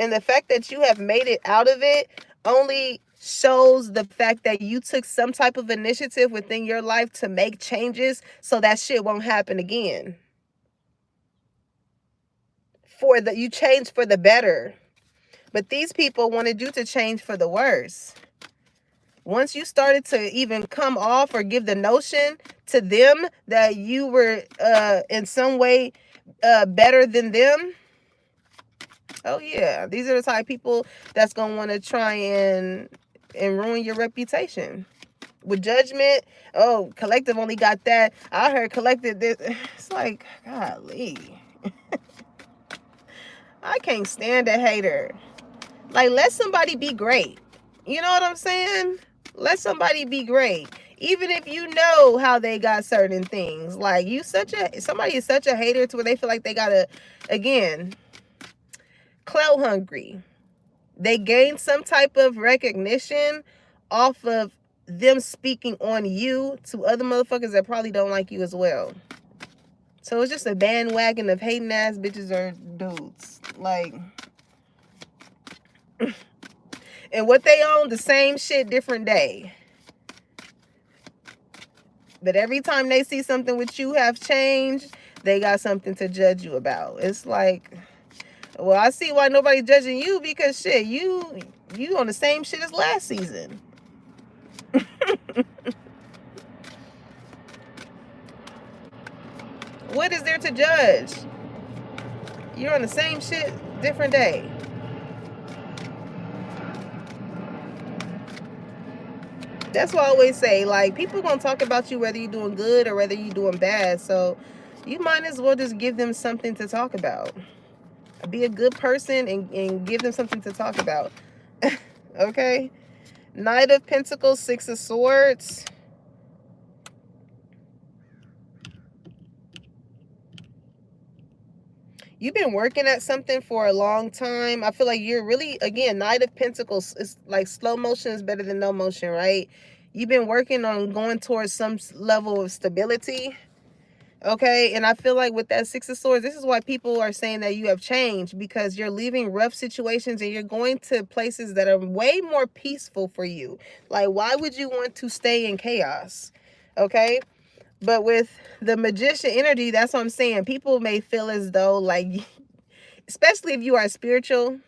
And the fact that you have made it out of it only shows the fact that you took some type of initiative within your life to make changes so that shit won't happen again. You changed for the better. But these people wanted you to change for the worse. Once you started to even come off or give the notion to them that you were in some way better than them, oh yeah, these are the type of people that's gonna want to try and ruin your reputation with judgment. Oh, collective only got that. I heard collective this. It's like, golly, I can't stand a hater. Like, let somebody be great. You know what I'm saying? Let somebody be great. Even if you know how they got certain things. Like, somebody is such a hater to where they feel like they gotta, again, clout hungry. They gain some type of recognition off of them speaking on you to other motherfuckers that probably don't like you as well. So it's just a bandwagon of hating ass bitches or dudes. Like, and what they own, the same shit, different day. But every time they see something with you have changed, they got something to judge you about. It's like, well, I see why nobody's judging you, because shit, you on the same shit as last season. What is there to judge? You're on the same shit, different day. That's why I always say, like, people gonna talk about you whether you're doing good or whether you're doing bad. So you might as well just give them something to talk about. Be a good person and give them something to talk about. Okay? Knight of Pentacles, Six of Swords. You've been working at something for a long time. I feel like you're really, again, Knight of Pentacles is like slow motion is better than no motion, right? You've been working on going towards some level of stability. Okay, and I feel like with that Six of Swords, this is why people are saying that you have changed, because you're leaving rough situations and you're going to places that are way more peaceful for you. Like, why would you want to stay in chaos? Okay, but with the Magician energy, that's what I'm saying. People may feel as though, like, especially if you are spiritual,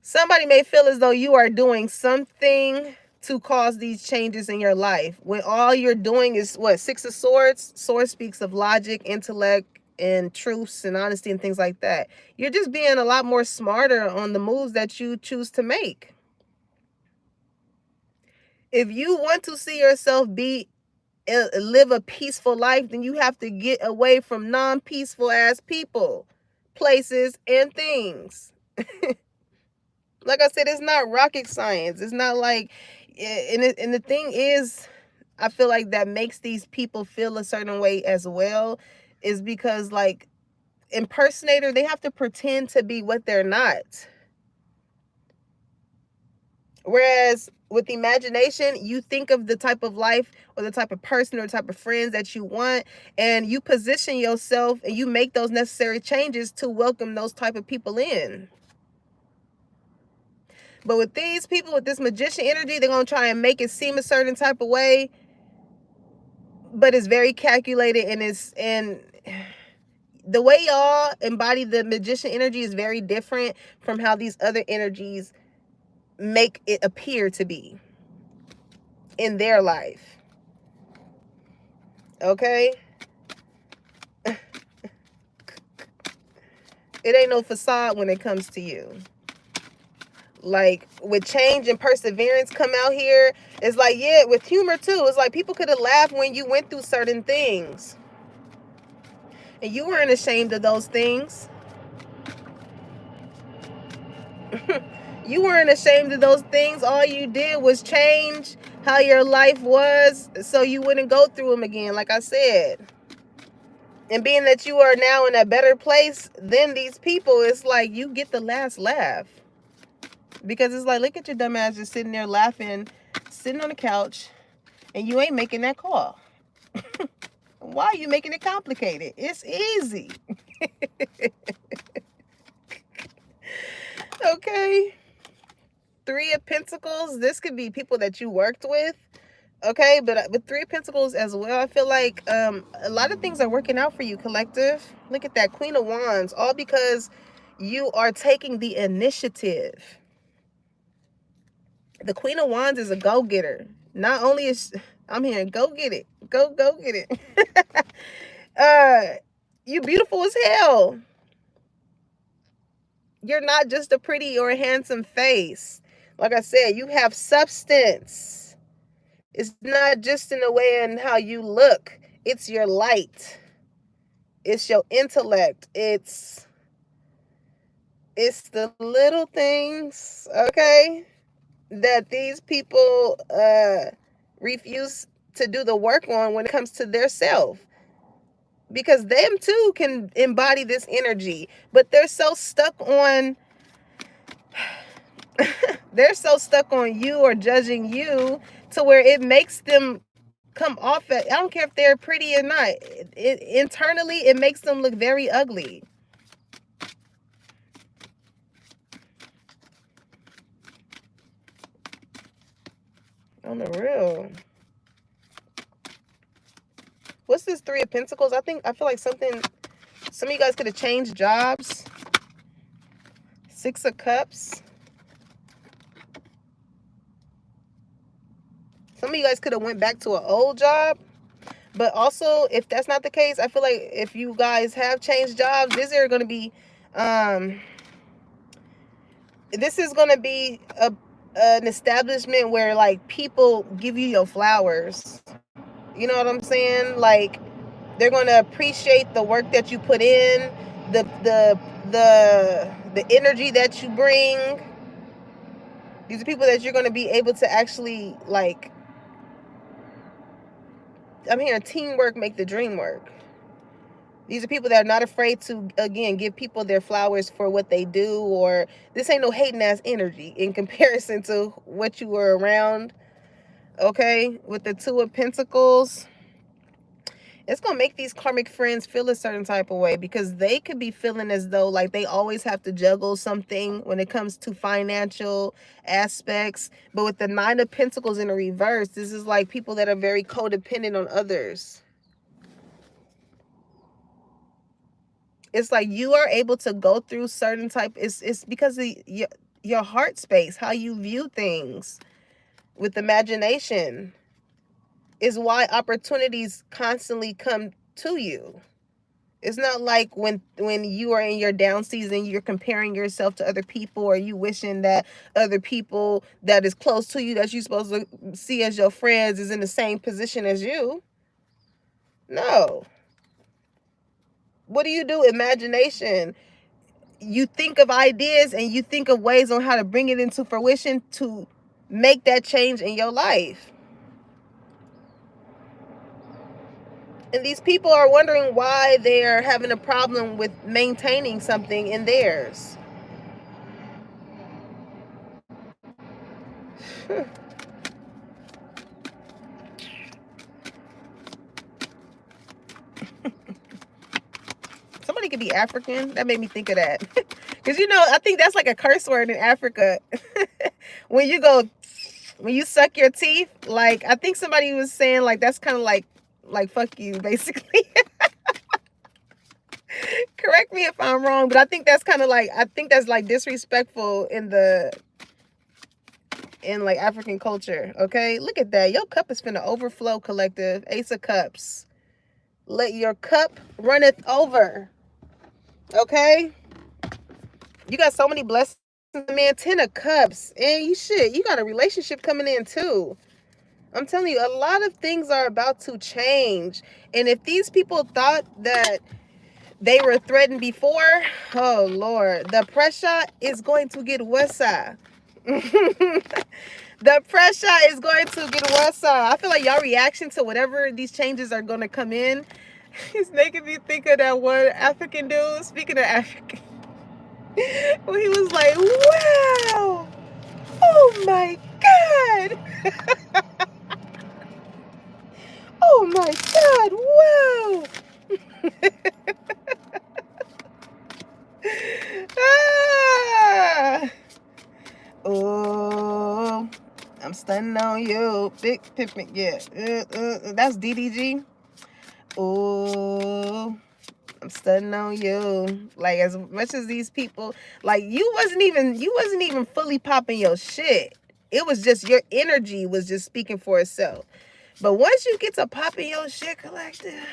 somebody may feel as though you are doing something to cause these changes in your life, when all you're doing is what? Six of Swords. Sword speaks of logic, intellect, and truths and honesty and things like that. You're just being a lot more smarter on the moves that you choose to make. If you want to see yourself live a peaceful life, then you have to get away from non-peaceful ass people, places, and things. Like I said, it's not rocket science. It's not like, and the thing is, I feel like that makes these people feel a certain way as well, is because, like, impersonator, they have to pretend to be what they're not. Whereas with imagination, you think of the type of life or the type of person or the type of friends that you want, and you position yourself and you make those necessary changes to welcome those type of people in. But with these people with this magician energy, they're going to try and make it seem a certain type of way, but it's very calculated, and the way y'all embody the magician energy is very different from how these other energies make it appear to be in their life. Okay? It ain't no facade when it comes to you. Like, with change and perseverance come out here, it's like, yeah, with humor too. It's like people could have laughed when you went through certain things. And you weren't ashamed of those things. You weren't ashamed of those things. All you did was change how your life was so you wouldn't go through them again, like I said. And being that you are now in a better place than these people, it's like you get the last laugh. Because it's like, look at your dumb ass just sitting there laughing, sitting on the couch, and you ain't making that call. Why are you making it complicated? It's easy. Okay. 3 of Pentacles. This could be people that you worked with. Okay, but with 3 of Pentacles as well, I feel like a lot of things are working out for you, collective. Look at that, Queen of Wands. All because you are taking the initiative. The Queen of Wands is a go-getter. Not only is I'm hearing go get it. Go get it. You beautiful as hell. You're not just a pretty or a handsome face. Like I said, you have substance. It's not just in the way and how you look. It's your light. It's your intellect. It's the little things, okay, that these people refuse to do the work on when it comes to their self. Because them too can embody this energy, but they're so stuck on you or judging you to where it makes them come off at, I don't care if they're pretty or not. Internally, it makes them look very ugly. On the real. What's this 3 of Pentacles? I feel like some of you guys could have changed jobs. 6 of Cups. Some of you guys could have went back to an old job. But also, if that's not the case, I feel like if you guys have changed jobs, this is going to be an establishment where like people give you your flowers. You know what I'm saying? Like, they're going to appreciate the work that you put in, the energy that you bring. These are people that you're going to be able to actually, like, I'm hearing teamwork make the dream work. These are people that are not afraid to, again, give people their flowers for what they do, or this ain't no hating ass energy in comparison to what you were around. Okay, with the 2 of Pentacles, it's going to make these karmic friends feel a certain type of way, because they could be feeling as though like they always have to juggle something when it comes to financial aspects. But with the 9 of Pentacles in the reverse, this is like people that are very codependent on others. It's like you are able to go through certain type, it's because of your heart space, how you view things with imagination is why opportunities constantly come to you. It's not like when you are in your down season, you're comparing yourself to other people, or you wishing that other people that is close to you, that you're supposed to see as your friends, is in the same position as you. No. What do? Imagination. You think of ideas and you think of ways on how to bring it into fruition to make that change in your life. And these people are wondering why they're having a problem with maintaining something in theirs. Somebody could be African. That made me think of that. Because, I think that's like a curse word in Africa. When you suck your teeth, like, I think somebody was saying, like, that's kind of like fuck you, basically. Correct me if I'm wrong, but I think that's kind of like, disrespectful in like African culture. Okay, look at that. Your cup is finna overflow, collective. Ace of Cups. Let your cup runneth over. Okay, you got so many blessings, man. 10 of Cups, and you got a relationship coming in too. I'm telling you, a lot of things are about to change. And if these people thought that they were threatened before, oh Lord, the pressure is going to get worse. The pressure is going to get worse. I feel like y'all reaction to whatever these changes are going to come in is making me think of that one African dude. Speaking of African, when he was like, wow, oh my God. Oh my God, wow. Oh, I'm stunning on you. Big Pippin, yeah. That's DDG. Oh, I'm stunning on you. Like, as much as these people, like, you wasn't even fully popping your shit. It was just your energy was just speaking for itself. But once you get to popping your shit, collective,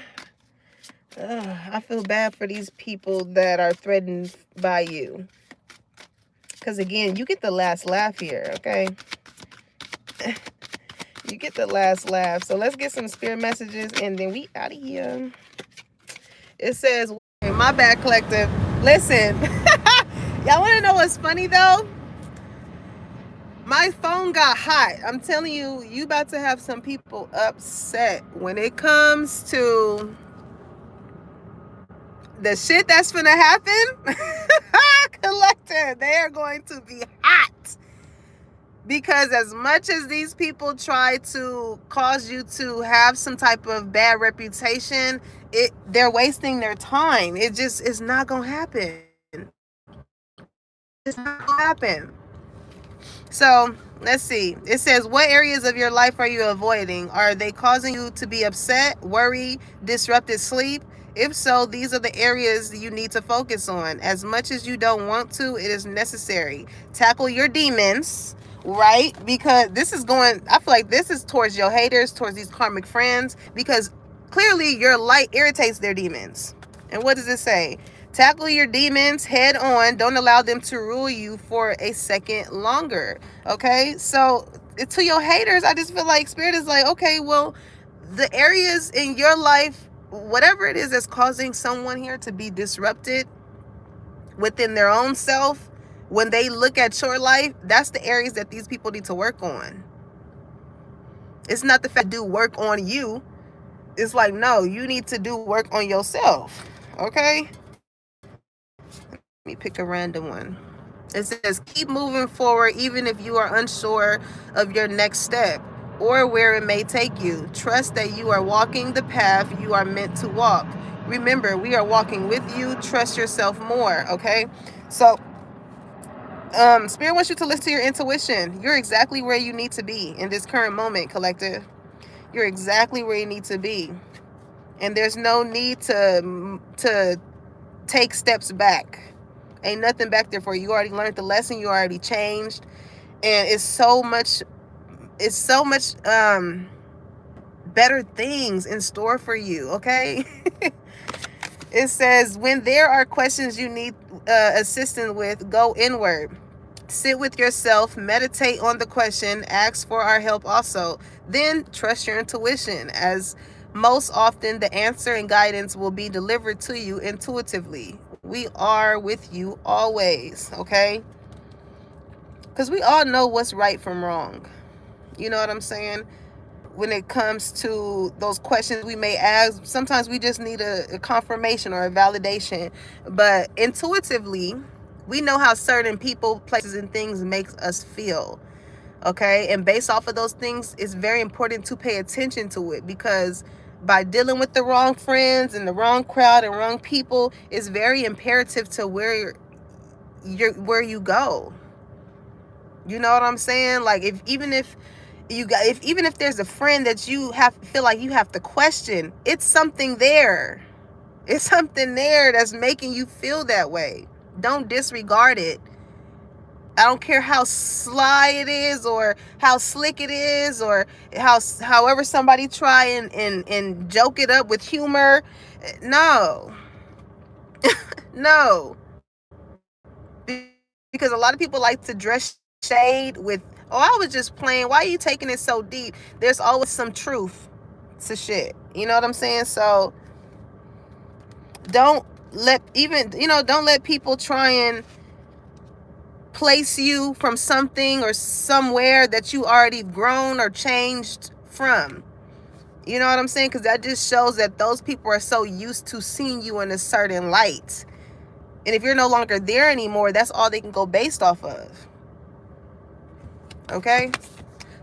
I feel bad for these people that are threatened by you. Because again, you get the last laugh here, okay? You get the last laugh. So let's get some spirit messages and then we out of here. It says, my bad, collective. Listen, y'all want to know what's funny though? My phone got hot. I'm telling you, you about to have some people upset when it comes to the shit that's gonna happen. Collective, they are going to be hot. Because as much as these people try to cause you to have some type of bad reputation, they're wasting their time. It's not gonna happen. It's not gonna happen. So let's see. It says, what areas of your life are you avoiding? Are they causing you to be upset, worry, disrupted sleep? If so, these are the areas you need to focus on. As much as you don't want to, it is necessary. Tackle your demons, right? Because I feel like this is towards your haters, towards these karmic friends, because clearly your light irritates their demons. And what does it say? Tackle your demons head on. Don't allow them to rule you for a second longer. Okay? So to your haters, I just feel like Spirit is like, okay, well, the areas in your life, whatever it is that's causing someone here to be disrupted within their own self, when they look at your life, that's the areas that these people need to work on. It's not the fact to do work on you. It's like, no, you need to do work on yourself. Okay? Let me pick a random one. It says, keep moving forward even if you are unsure of your next step or where it may take you. Trust that you are walking the path you are meant to walk. Remember, we are walking with you. Trust yourself more, okay? So, Spirit wants you to listen to your intuition. You're exactly where you need to be in this current moment, collective. You're exactly where you need to be. And there's no need to take steps back. Ain't nothing back there for you. You already learned the lesson. You already changed. And it's so much better things in store for you, okay? It says, when there are questions you need assistance with, go inward. Sit with yourself, meditate on the question, ask for our help also. Then trust your intuition, as most often the answer and guidance will be delivered to you intuitively. We are with you always, okay? Because we all know what's right from wrong. You know what I'm saying? When it comes to those questions we may ask, sometimes we just need a confirmation or a validation. But intuitively, we know how certain people, places, and things makes us feel. Okay, and based off of those things, it's very important to pay attention to it, because by dealing with the wrong friends and the wrong crowd and wrong people, it's very imperative to where you go. You know what I'm saying? Like, even if there's a friend that you feel like you have to question, it's something there. It's something there that's making you feel that way. Don't disregard it. I don't care how sly it is or how slick it is, or however somebody try and joke it up with humor. No. No. Because a lot of people like to dress shade with, oh, I was just playing. Why are you taking it so deep? There's always some truth to shit. You know what I'm saying? So don't let people try and place you from something or somewhere that you already grown or changed from. You know what I'm saying? Because that just shows that those people are so used to seeing you in a certain light. And if you're no longer there anymore, that's all they can go based off of. Okay?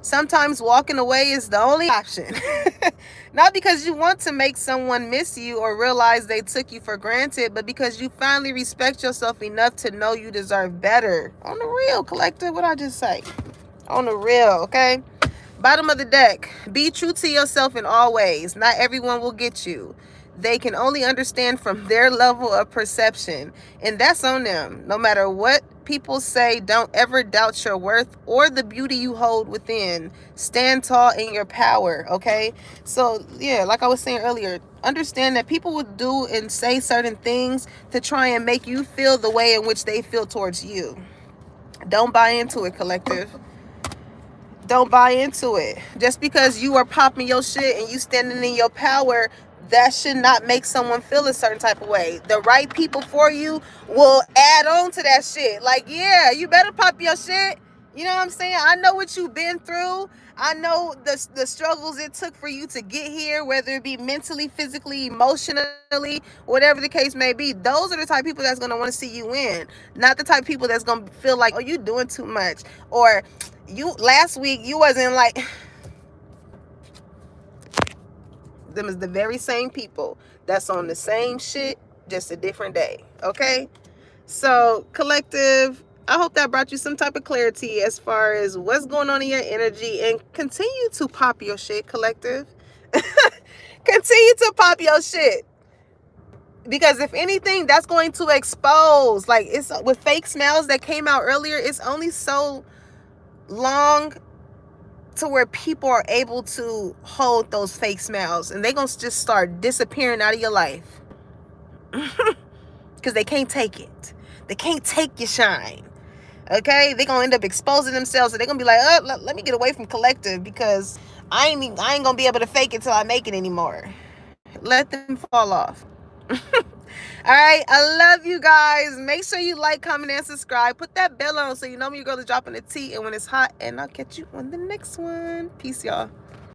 Sometimes walking away is the only option. Not because you want to make someone miss you or realize they took you for granted, but because you finally respect yourself enough to know you deserve better. On the real, collective, what I just say? On the real, okay? Bottom of the deck. Be true to yourself in all ways. Not everyone will get you. They can only understand from their level of perception, and that's on them. No matter what people say, don't ever doubt your worth or the beauty you hold within. Stand tall in your power, okay? So, yeah, like I was saying earlier, understand that people will do and say certain things to try and make you feel the way in which they feel towards you. Don't buy into it, collective. Don't buy into it. Just because you are popping your shit and you standing in your power, that should not make someone feel a certain type of way. The right people for you will add on to that shit. Like, yeah, you better pop your shit. You know what I'm saying? I know what you've been through. I know the struggles it took for you to get here, whether it be mentally, physically, emotionally, whatever the case may be. Those are the type of people that's going to want to see you win. Not the type of people that's going to feel like, oh, you doing too much. Or you last week, you wasn't like... Them is the very same people that's on the same shit, just a different day. Okay? So, collective, I hope that brought you some type of clarity as far as what's going on in your energy, and continue to pop your shit, collective. Continue to pop your shit. Because if anything, that's going to expose, like, it's with fake smells that came out earlier, it's only so long to where people are able to hold those fake smiles, and they're gonna just start disappearing out of your life because they can't take it. They can't take your shine. Okay, they're gonna end up exposing themselves, and they're gonna be like, oh, let me get away from collective, because I ain't gonna be able to fake it till I make it anymore. Let them fall off. All right, I love you guys. Make sure you like, comment, and subscribe. Put that bell on so you know when your girl is dropping the tea and when it's hot. And I'll catch you on the next one. Peace, y'all.